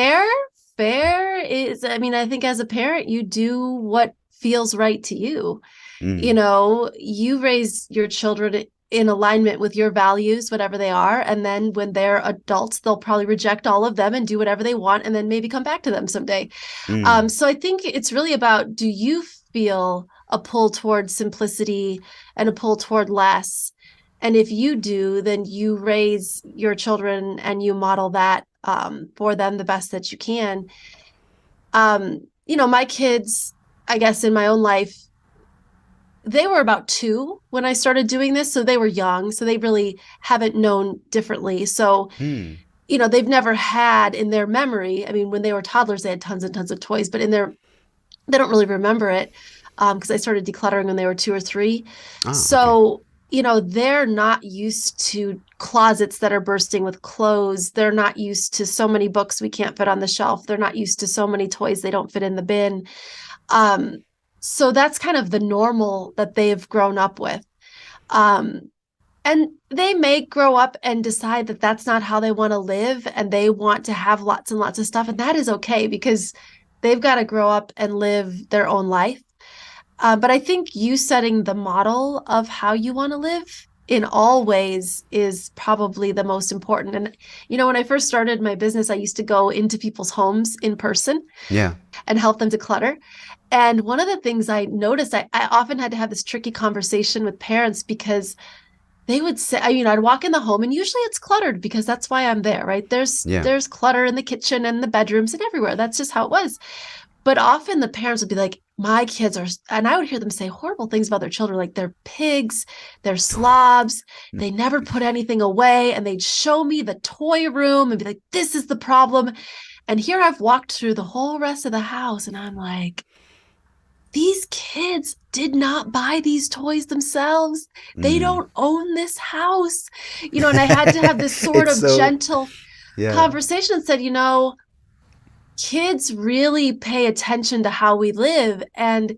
fair is, I mean, I think as a parent, you do what feels right to you. You know, you raise your children in alignment with your values, whatever they are. And then when they're adults, they'll probably reject all of them and do whatever they want and then maybe come back to them someday. Mm. So I think it's really about, do you feel a pull toward simplicity and a pull toward less? And if you do, then you raise your children and you model that for them the best that you can. You know, my kids, I guess in my own life, they were about 2 when I started doing this. So they were young. So they really haven't known differently. So, Mm. you know, they've never had in their memory. I mean, when they were toddlers, they had tons and tons of toys, but they don't really remember it because I started decluttering when they were 2 or 3. Ah, okay. So, you know, they're not used to closets that are bursting with clothes. They're not used to so many books we can't fit on the shelf. They're not used to so many toys they don't fit in the bin. Um, so that's kind of the normal that they've grown up with. Um, and they may grow up and decide that that's not how they want to live and they want to have lots and lots of stuff. And that is okay because they've got to grow up and live their own life. But I think you setting the model of how you want to live in all ways is probably the most important. And, you know, when I first started my business, I used to go into people's homes in person Yeah. and help them declutter. And one of the things I noticed, I often had to have this tricky conversation with parents because they would say, I'd walk in the home and usually it's cluttered because that's why I'm there, right? Yeah. There's clutter in the kitchen and the bedrooms and everywhere. That's just how it was. But often the parents would be like, my kids are, and I would hear them say horrible things about their children, like they're pigs, they're slobs, they never put anything away. And they'd show me the toy room and be like, this is the problem. And here I've walked through the whole rest of the house and I'm like, these kids did not buy these toys themselves. They Mm. don't own this house. And I had to have this sort It's of so, gentle yeah. conversation and said, kids really pay attention to how we live. And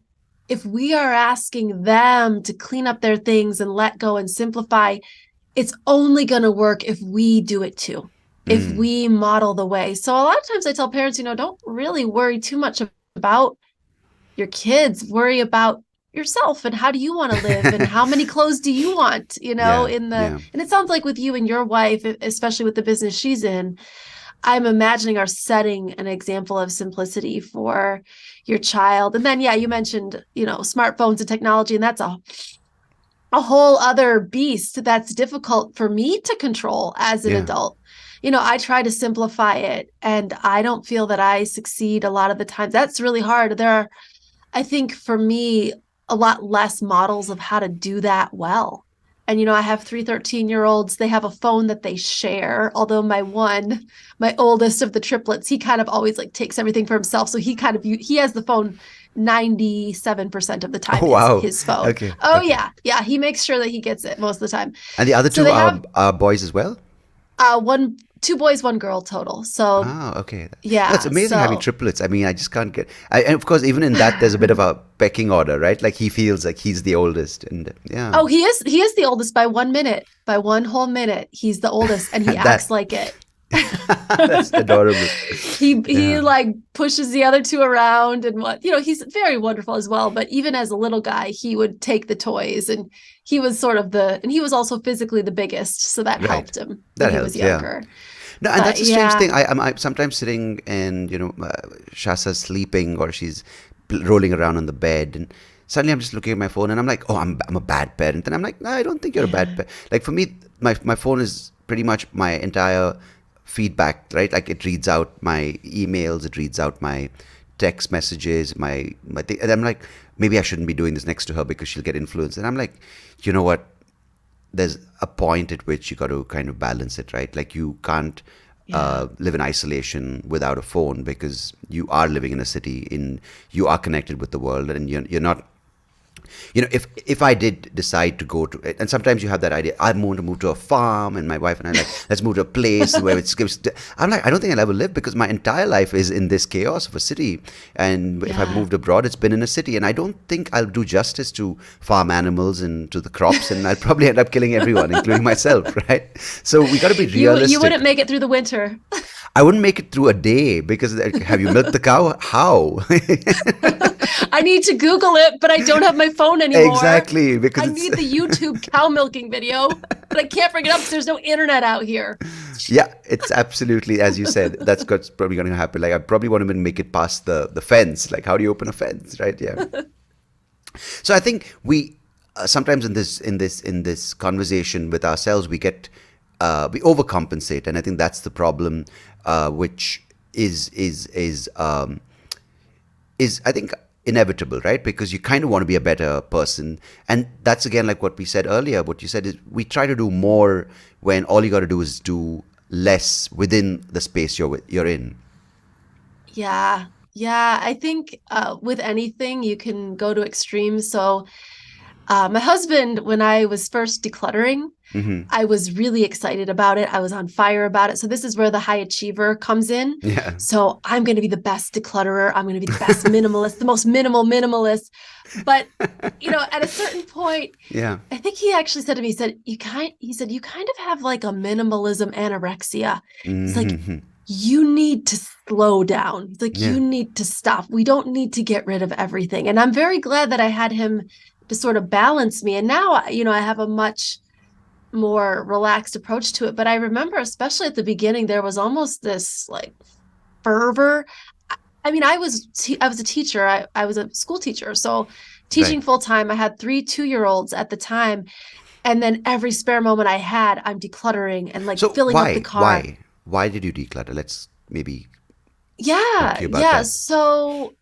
if we are asking them to clean up their things and let go and simplify, it's only going to work if we do it too, if Mm. we model the way. So a lot of times I tell parents, don't really worry too much about your kids, worry about yourself and how do you want to live and how many clothes do you want, Yeah. Yeah. and it sounds like with you and your wife, especially with the business she's in, I'm imagining are setting an example of simplicity for your child. And then, yeah, you mentioned, smartphones and technology, and that's a whole other beast that's difficult for me to control as an Yeah. adult. I try to simplify it and I don't feel that I succeed a lot of the times. That's really hard. There are, I think for me, a lot less models of how to do that well. And, I have 3 13-year-olds. They have a phone that they share. Although my oldest of the triplets, he kind of always like takes everything for himself. So he has the phone 97% of the time, Oh, his, wow. his phone. Okay. Oh Okay. yeah. Yeah. He makes sure that he gets it most of the time. And the other So two they have are boys as well? 2 boys, 1 girl total. So Ah, okay. That's yeah. amazing having So triplets. I mean, I just can't get. And of course, even in that, there's a bit of a pecking order, right? Like he feels like he's the oldest, and yeah, oh, he is the oldest by 1 minute, by one whole minute. He's the oldest and he acts that like it. that's adorable. He Yeah, like pushes the other two around and he's very wonderful as well. But even as a little guy, he would take the toys and he was and he was also physically the biggest. So that right. helped him when That he was helps. Yeah. younger. No, and But that's a strange yeah, thing. I'm sometimes sitting and Shasa's sleeping or she's rolling around on the bed, and suddenly I'm just looking at my phone and I'm like, oh, I'm a bad parent, and I'm like, no, I don't think you're a bad yeah, parent. Like for me, my phone is pretty much my entire feedback, right? Like it reads out my emails, it reads out my text messages, my thing, and I'm like, maybe I shouldn't be doing this next to her because she'll get influenced. And I'm like, you know what? There's a point at which you got to kind of balance it, right? Like you can't yeah. live in isolation without a phone because you are living in a city, you are connected with the world, and you're not. If I did decide to go to, and sometimes you have that idea, I'm going to move to a farm, and my wife and I like, let's move to a place where it's gives. I'm like, I don't think I'll ever live because my entire life is in this chaos of a city, and if I've Yeah. moved abroad, it's been in a city, and I don't think I'll do justice to farm animals and to the crops, and I'll probably end up killing everyone, including myself, right? So we got to be You realistic. wouldn't make it through the winter. I wouldn't make it through a day because have you milked the cow? How? I need to Google it, but I don't have my phone anymore. Exactly, because I need the YouTube cow milking video, but I can't bring it up because there's no internet out here. yeah, it's absolutely as you said. That's probably going to happen. Like I probably won't even make it past the fence. Like how do you open a fence, right? Yeah. So I think we sometimes in this conversation with ourselves we overcompensate, and I think that's the problem, which is I think inevitable, right? Because you kind of want to be a better person, and that's again like what we said earlier. What you said is we try to do more when all you got to do is do less within the space you're in. Yeah. Yeah. I think with anything, you can go to extremes. So, my husband, when I was first decluttering, Hmm. I was really excited about it. I was on fire about it. So this is where the high achiever comes in. Yeah. So I'm going to be the best declutterer. I'm going to be the best minimalist, the most minimalist. But at a certain point, Yeah. I think he actually said to me, he said, you kind of have like a minimalism anorexia. He's like, Hmm. you need to slow down. He's like, Yeah. you need to stop. We don't need to get rid of everything. And I'm very glad that I had him to sort of balance me. And now, I have a much more relaxed approach to it. But I remember, especially at the beginning, there was almost this like fervor. I mean, I was a teacher. I was a school teacher, so Right. teaching full time. I had 3 2-year-olds at the time, and then every spare moment I had, I'm decluttering and like So filling up the why car. why why did you declutter? Let's maybe talk Yeah, to you about yeah. that. So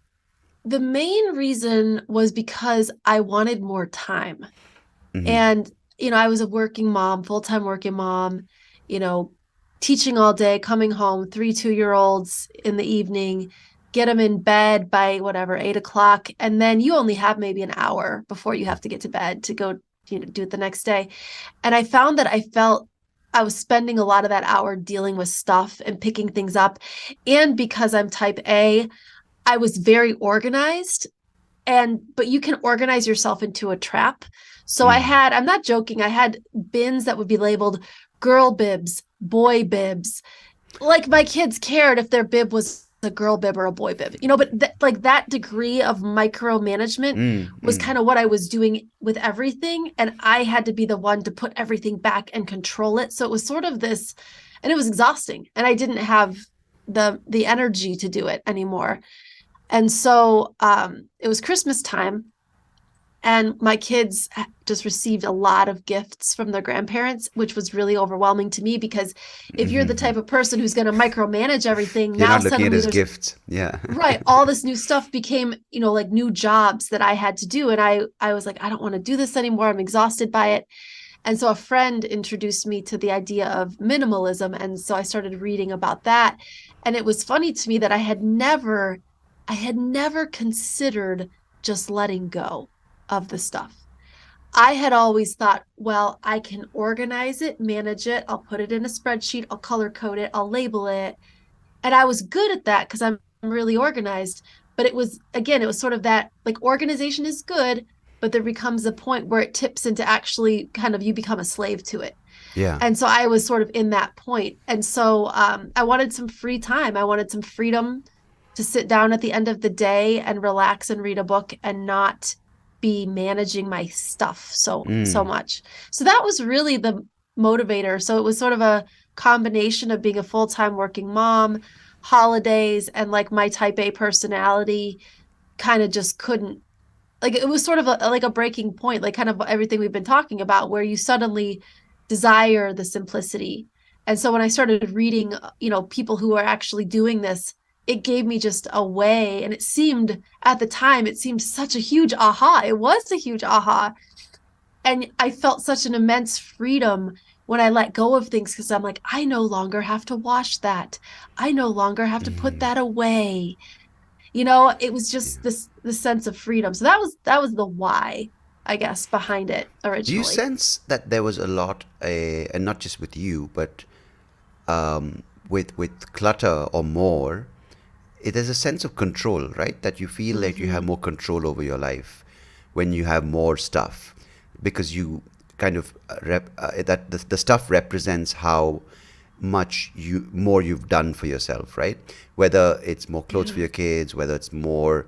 the main reason was because I wanted more time. Hmm. And, I was a working mom, full-time working mom, you know, teaching all day, coming home, 3 2-year-olds in the evening, get them in bed by whatever, 8 o'clock. And then you only have maybe an hour before you have to get to bed to go, do it the next day. And I found that I felt I was spending a lot of that hour dealing with stuff and picking things up. And because I'm type A, I was very organized, but you can organize yourself into a trap. So Mm. I'm not joking, I had bins that would be labeled girl bibs, boy bibs. Like my kids cared if their bib was a girl bib or a boy bib, but like that degree of micromanagement Mm. was Mm. kind of what I was doing with everything. And I had to be the one to put everything back and control it. So it was sort of this, and it was exhausting. And I didn't have the energy to do it anymore. And so it was Christmas time, and my kids just received a lot of gifts from their grandparents, which was really overwhelming to me because if you're the Hmm. type of person who's going to micromanage everything, You're now not looking at suddenly his there's gifts. Yeah. right, all this new stuff became, like new jobs that I had to do. And I was like, I don't want to do this anymore. I'm exhausted by it. And so a friend introduced me to the idea of minimalism. And so I started reading about that. And it was funny to me that I had never considered just letting go of the stuff. I had always thought, well, I can organize it, manage it. I'll put it in a spreadsheet. I'll color code it. I'll label it. And I was good at that because I'm really organized. But it was sort of that like organization is good, but there becomes a point where it tips into actually kind of you become a slave to it. Yeah. And so I was sort of in that point. And so I wanted some free time. I wanted some freedom to sit down at the end of the day and relax and read a book and not be managing my stuff so Mm. much. So that was really the motivator. So it was sort of a combination of being a full-time working mom, holidays, and like my type A personality kind of just couldn't, like it was sort of like a breaking point, like kind of everything we've been talking about, where you suddenly desire the simplicity. And so when I started reading, people who are actually doing this, it gave me just a way. And at the time, it seemed such a huge aha. It was a huge aha. And I felt such an immense freedom when I let go of things because I'm like, I no longer have to wash that. I no longer have to put Mm. that away. It was Yeah. just the sense of freedom. So that was the why, I guess, behind it Do you originally. sense that there was a lot, and not just with you, but with clutter or more, there's a sense of control, right? That you feel like you have Mm-hmm. more control over your life when you have more stuff, because you kind of that the stuff represents how much you've done for yourself, right? Whether it's more clothes for Yeah. your kids, whether it's more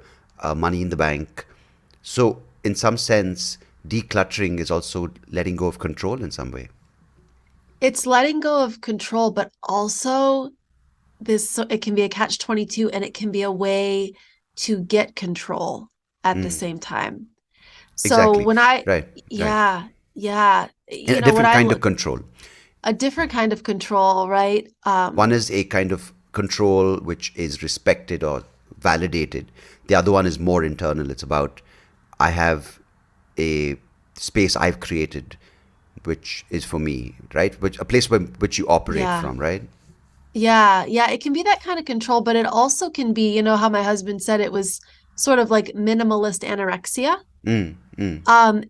money in the bank. So, in some sense, decluttering is also letting go of control in some way. It's letting go of control, but also this, so it can be a catch 22 and it can be a way to get control at the same time. So Exactly. when I, Right. Right. yeah, yeah, And a when different I kind of look, control. a different kind of control, right? One is a kind of control which is respected or validated. The other one is more internal. It's about I have a space I've created which is for me, right? Which a place where which you operate Yeah. from, right? Yeah, it can be that kind of control, but it also can be, how my husband said it was sort of like minimalist anorexia. Mm, mm, Um,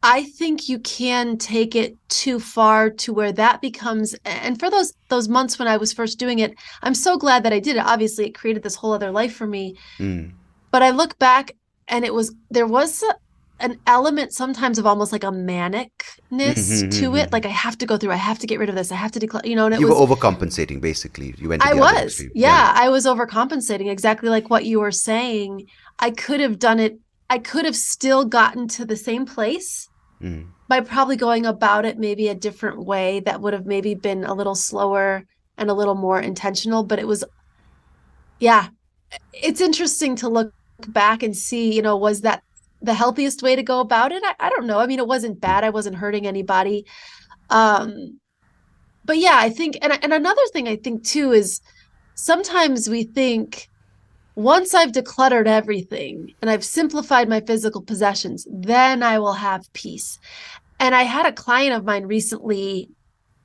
I think you can take it too far to where that becomes, and for those months when I was first doing it, I'm so glad that I did it. Obviously, it created this whole other life for me. mm. But I look back and there was an element sometimes of almost like a manicness to it. Like I have to go through, I have to get rid of this, I have to declare, and it You were was overcompensating, basically. You went to I the other was. extreme. Yeah. Yeah, I was overcompensating exactly like what you were saying. I could have done it. I could have still gotten to the same place by probably going about it maybe a different way that would have maybe been a little slower and a little more intentional. But it was, yeah, it's interesting to look back and see, was that the healthiest way to go about it? I don't know. I mean, it wasn't bad. I wasn't hurting anybody. Um, but yeah, I think, and another thing I think too is sometimes we think once I've decluttered everything and I've simplified my physical possessions, then I will have peace. And I had a client of mine recently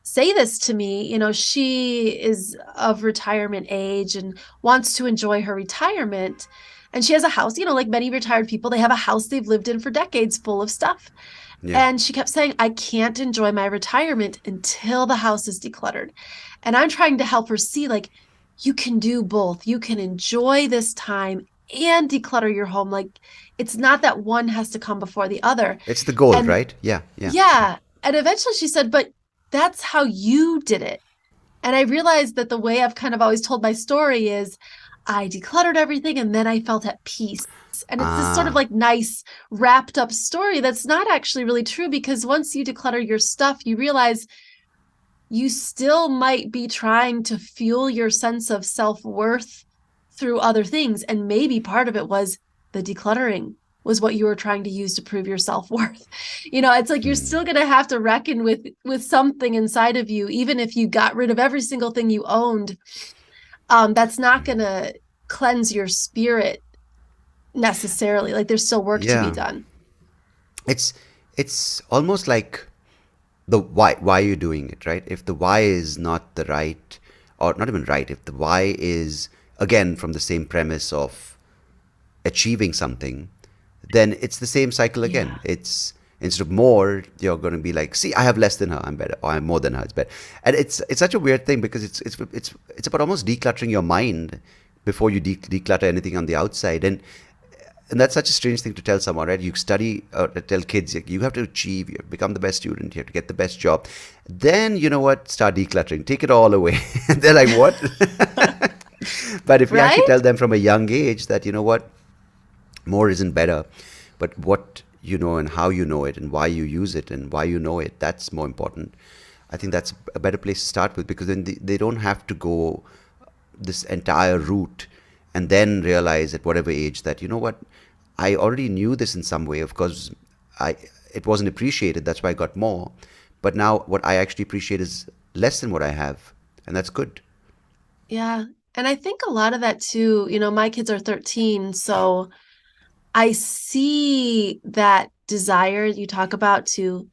say this to me. She is of retirement age and wants to enjoy her retirement. And she has a house, like many retired people, they have a house they've lived in for decades full of stuff. Yeah. And she kept saying, I can't enjoy my retirement until the house is decluttered. And I'm trying to help her see, like, you can do both. You can enjoy this time and declutter your home. Like, it's not that one has to come before the other. It's the goal, And right? Yeah. Yeah. yeah. And eventually she said, but that's how you did it. And I realized that the way I've kind of always told my story is I decluttered everything and then I felt at peace. And it's this sort of Ah. like nice wrapped up story that's not actually really true because once you declutter your stuff, you realize you still might be trying to fuel your sense of self-worth through other things. And maybe part of it was the decluttering was what you were trying to use to prove your self-worth. It's like you're still going to have to reckon with something inside of you, even if you got rid of every single thing you owned. That's not going to cleanse your spirit necessarily. Like there's still work to be Yeah. done. It's it's almost like the why you're doing it, right? If the why is not the right, or not even right, if the why is again from the same premise of achieving something, then it's the same cycle again. Yeah. It's instead of more, you're going to be like, see, I have less than her, I'm better, or I'm more than her, it's better. And it's such a weird thing because it's about almost decluttering your mind before you declutter anything on the outside. And that's such a strange thing to tell someone, right? You study or tell kids you have to achieve, you have to become the best student, you have to get the best job. Then you know what? Start decluttering, take it all away. And they're like, what? But if we actually Right? tell them from a young age that you know what, more isn't better, but what you know and how you know it and why you use it and why you know it, that's more important. I think that's a better place to start with because then they don't have to go this entire route and then realize at whatever age that you know what, I already knew this in some way. Of course, I it wasn't appreciated. That's why I got more. But now what I actually appreciate is less than what I have, and that's good. Yeah. And I think a lot of that too, my kids are 13, so I see that desire you talk about to,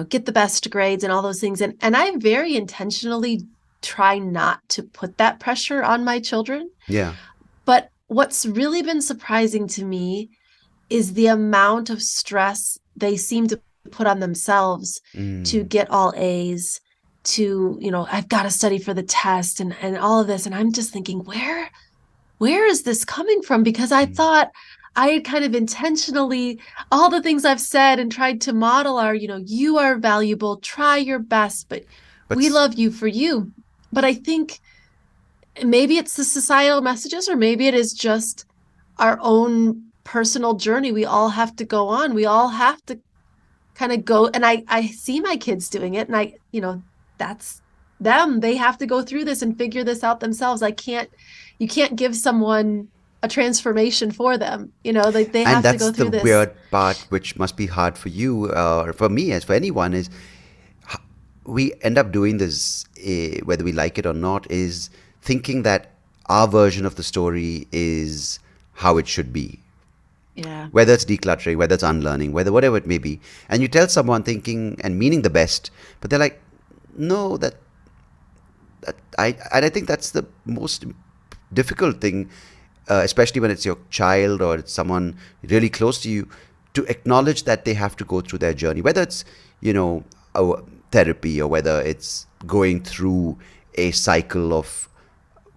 get the best grades and all those things. And I very intentionally try not to put that pressure on my children. Yeah. But what's really been surprising to me is the amount of stress they seem to put on themselves to Mm. get all A's, to, I've got to study for the test and all of this. And I'm just thinking, where is this coming from? Because I thought I had kind of intentionally, all the things I've said and tried to model are, you are valuable, try your best, but But we love you for you. But I think maybe it's the societal messages, or maybe it is just our own personal journey we all have to go on. We all have to kind of go, and I see my kids doing it, and that's them. They have to go through this and figure this out themselves. I can't You can't give someone a transformation for them. Like they And have to that's go the through this. weird part, which must be hard for you, or for me, as for anyone, is we end up doing this, whether we like it or not, is thinking that our version of the story is how it should be. Yeah. Whether it's decluttering, whether it's unlearning, whether whatever it may be. And you tell someone thinking and meaning the best, but they're like, no, and I think that's the most difficult thing, especially when it's your child or it's someone really close to you, to acknowledge that they have to go through their journey, whether it's, a therapy, or whether it's going through a cycle of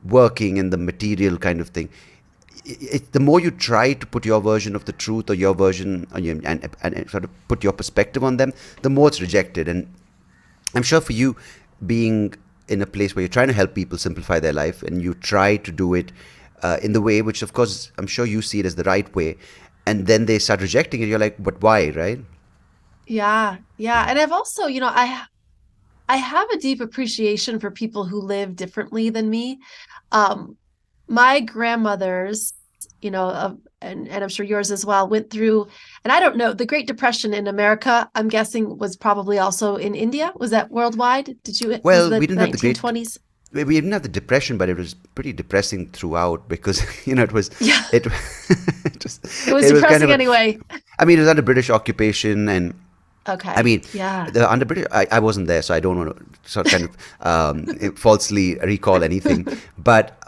working and the material kind of thing. The more you try to put your version of the truth, or your version, and sort of put your perspective on them, the more it's rejected. And I'm sure for you, being in a place where you're trying to help people simplify their life, and you try to do it in the way which, of course, I'm sure you see it as the right way, and then they start rejecting it, you're like, but why, right? Yeah. Yeah. And I've also, I have a deep appreciation for people who live differently than me. Um, my grandmothers, and I'm sure yours as well, went through, and I don't know, the Great Depression in America, I'm guessing was probably also in India. Was that worldwide? Was Well, the we didn't have the great 1920s? we didn't have the depression, but it was pretty depressing throughout, because it was Yeah, it it was it was it was kind depressing of anyway. I mean, it was under British occupation, and I Okay. mean, Yeah. the under British, I wasn't there, so I don't want to sort of kind of falsely recall anything. But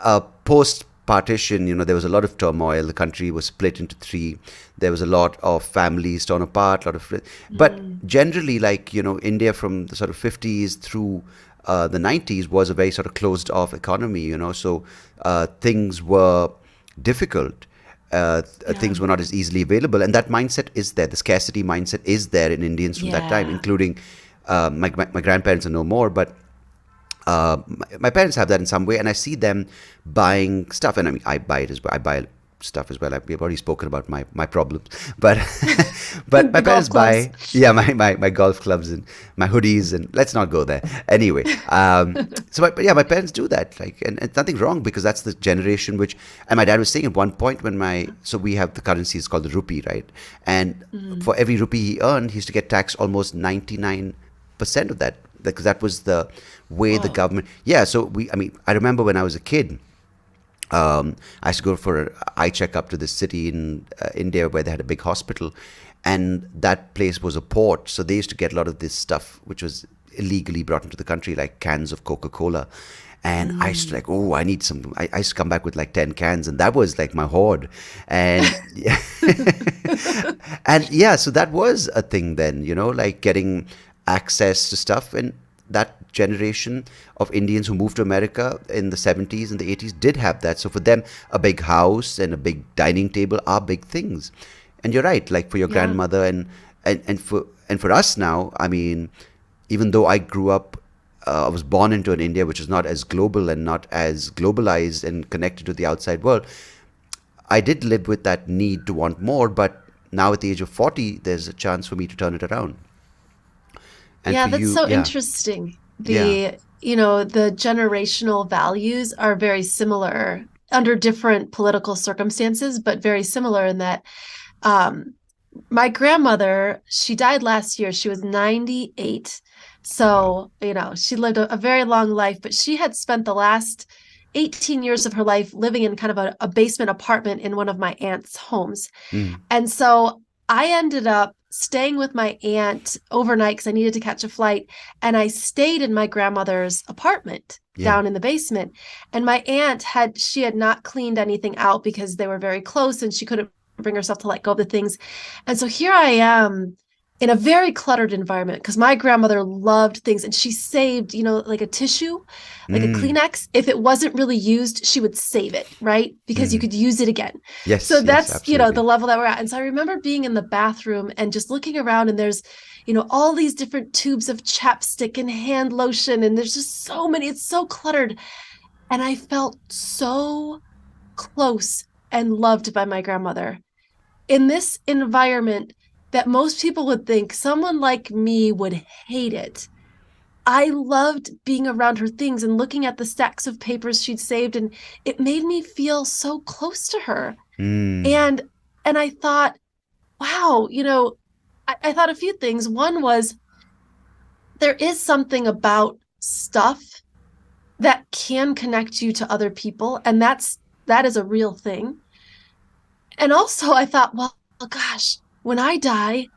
post partition, there was a lot of turmoil. The country was split into three. There was a lot of families torn apart. But Mm, generally, like, India from the sort of 50s through the 90s was a very sort of closed off economy. So things were difficult. yeah. Things were not as easily available, and that mindset is there. The scarcity mindset is there in Indians from that time, Yeah. including my grandparents are no more, but my parents have that in some way, and I see them buying stuff, and I mean, I buy it as well. I buy stuff as well. We've already spoken about my problems, but but my The parents golf clubs. buy, yeah, my golf clubs and my hoodies, and let's not go there anyway. But yeah, my parents do that, like, and it's nothing wrong, because that's the generation which, and my dad was saying at one point, so we have the currency is called the rupee, right? And Mm. for every rupee he earned, he used to get taxed almost 99% of that, because that was the way the Whoa. government. Yeah, so I mean, I remember when I was a kid, I used to go for an eye checkup to this city in India where they had a big hospital, and that place was a port, so they used to get a lot of this stuff which was illegally brought into the country, like cans of Coca-Cola. And I used to Mm. like, oh, I need some. I used to come back with like 10 cans, and that was like my hoard. And yeah, and yeah, so that was a thing then, like getting access to stuff. And that generation of Indians who moved to America in the 70s and the 80s did have that. So for them, a big house and a big dining table are big things. And you're right, like for your Yeah. grandmother, and for us now, I mean, even though I grew up, I was born into an India which is not as global and not as globalized and connected to the outside world. I did live with that need to want more, but now at the age of 40, there's a chance for me to turn it around. And Yeah, for that's you, so yeah, interesting. yeah. The generational values are very similar under different political circumstances, but very similar in that um, my grandmother, she died last year. She was 98. Oh, wow. So, she lived a very long life, but she had spent the last 18 years of her life living in kind of a basement apartment in one of my aunt's homes. Mm, And so I ended up staying with my aunt overnight because I needed to catch a flight. And I stayed in my grandmother's apartment yeah. down in the basement. And my aunt she had not cleaned anything out because they were very close and she couldn't bring herself to let go of the things. And so here I am in a very cluttered environment because my grandmother loved things and she saved, like a tissue, like a Mm, Kleenex. If it wasn't really used, she would save it, right? Because you mm. could use it again. So Yes, yes, that's, the absolutely. level that we're at. And so I remember being in the bathroom and just looking around and there's, all these different tubes of chapstick and hand lotion. And there's just so many, it's so cluttered. And I felt so close and loved by my grandmother. in this environment that most people would think someone like me would hate it. I loved being around her things and looking at the stacks of papers she'd saved, and it made me feel so close to her. Mm. And I thought, wow, I thought a few things. One was there is something about stuff that can connect you to other people, and that is a real thing. And also I thought, well, gosh, when I die,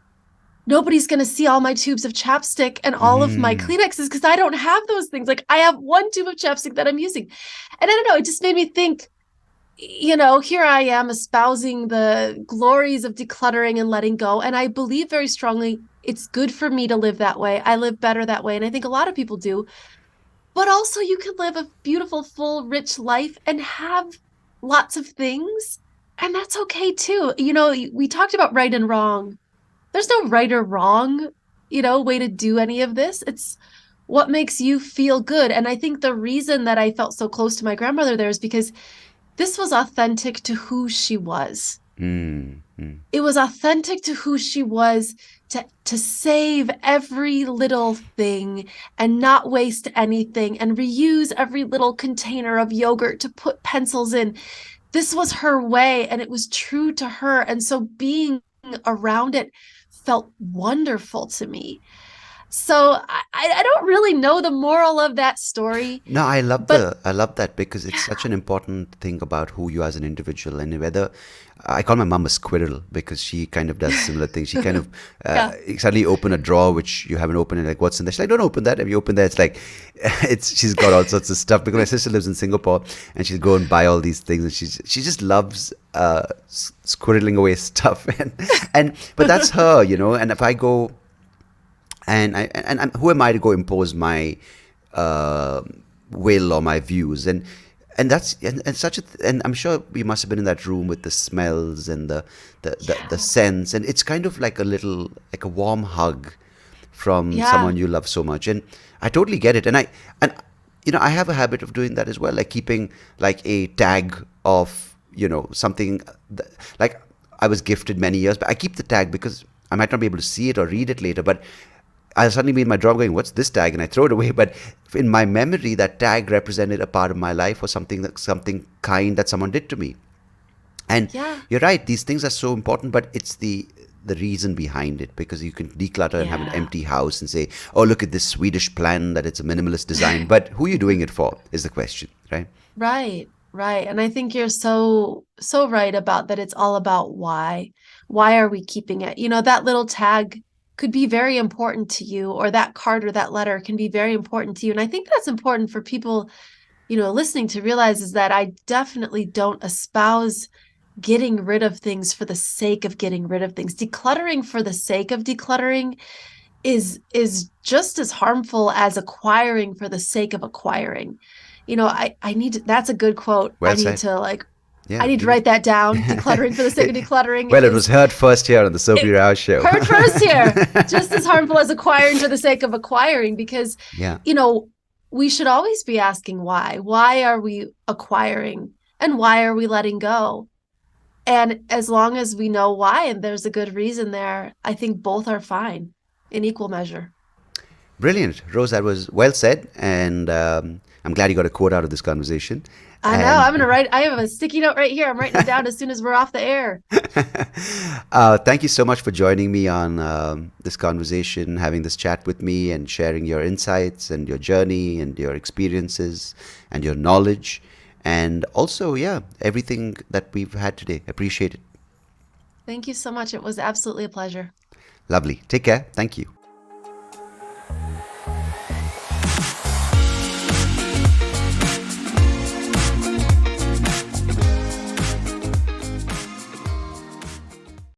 nobody's going to see all my tubes of chapstick and all of my Mm. Kleenexes because I don't have those things. Like I have one tube of chapstick that I'm using. And I don't know, it just made me think, here I am espousing the glories of decluttering and letting go. And I believe very strongly it's good for me to live that way. I live better that way. And I think a lot of people do. But also, you can live a beautiful, full, rich life and have lots of things. And that's okay too. We talked about right and wrong. There's no right or wrong, way to do any of this. It's what makes you feel good. And I think the reason that I felt so close to my grandmother there is because this was authentic to who she was. Mm. Mm. It was authentic to who she was to save every little thing and not waste anything and reuse every little container of yogurt to put pencils in. This was her way and it was true to her. And so being around it felt wonderful to me. So I don't really know the moral of that story, No, but I love that because it's such yeah, an important thing about who you are as an individual, and whether I call my mom a squirrel because she kind of does similar things. She kind of yeah, suddenly open a drawer which you haven't opened, and like, what's in there? She's like, don't open that. If you open that, it's like it's she's got all sorts of stuff because my sister lives in Singapore and she'll go and buy all these things, and she just loves squirreling away stuff, and but that's her, And if I go and who am I to go impose my uh, will or my views? And that's and such and I'm sure we must have been in that room with the smells and the yeah, scents, and it's kind of like a warm hug from yeah, someone you love so much. And I totally get it. And I have a habit of doing that as well, like keeping like a tag of something like I was gifted many years, but I keep the tag because I might not be able to see it or read it later, but I'll suddenly be in my drawer going, "What's this tag?" And I throw it away. But in my memory, that tag represented a part of my life or something kind that someone did to me. And yeah, you're right; these things are so important, but it's the reason behind it, because you can declutter and have an yeah. empty house and say, "Oh, look at this Swedish plan that it's a minimalist design." But who are you doing it for? Is the question, right? Right, right. And I think you're so right about that. It's all about why. Why are we keeping it? That little tag could be very important to you, or that card or that letter can be very important to you. And I think that's important for people, listening to realize is that I definitely don't espouse getting rid of things for the sake of getting rid of things. Decluttering for the sake of decluttering is just as harmful as acquiring for the sake of acquiring. I need to, that's a good quote. Well said. I Yeah. need to Give it. write that down. Decluttering for the sake of decluttering Well, it was is heard first here on the Soapy it, Rao show. heard first here. Just as harmful as acquiring for the sake of acquiring, because Yeah. you know we should always be asking why. Why are we acquiring, and why are we letting go? And as long as we know why and there's a good reason there, I think both are fine in equal measure. Brilliant, Rose. That was well said, and I'm glad you got a quote out of this conversation. I know. I'm gonna And write. I have a sticky note right here. I'm writing it down as soon as we're off the air. thank you so much for joining me on this conversation, having this chat with me, and sharing your insights and your journey and your experiences and your knowledge, and also, yeah, everything that we've had today. Appreciate it. Thank you so much. It was absolutely a pleasure. Lovely. Take care. Thank you.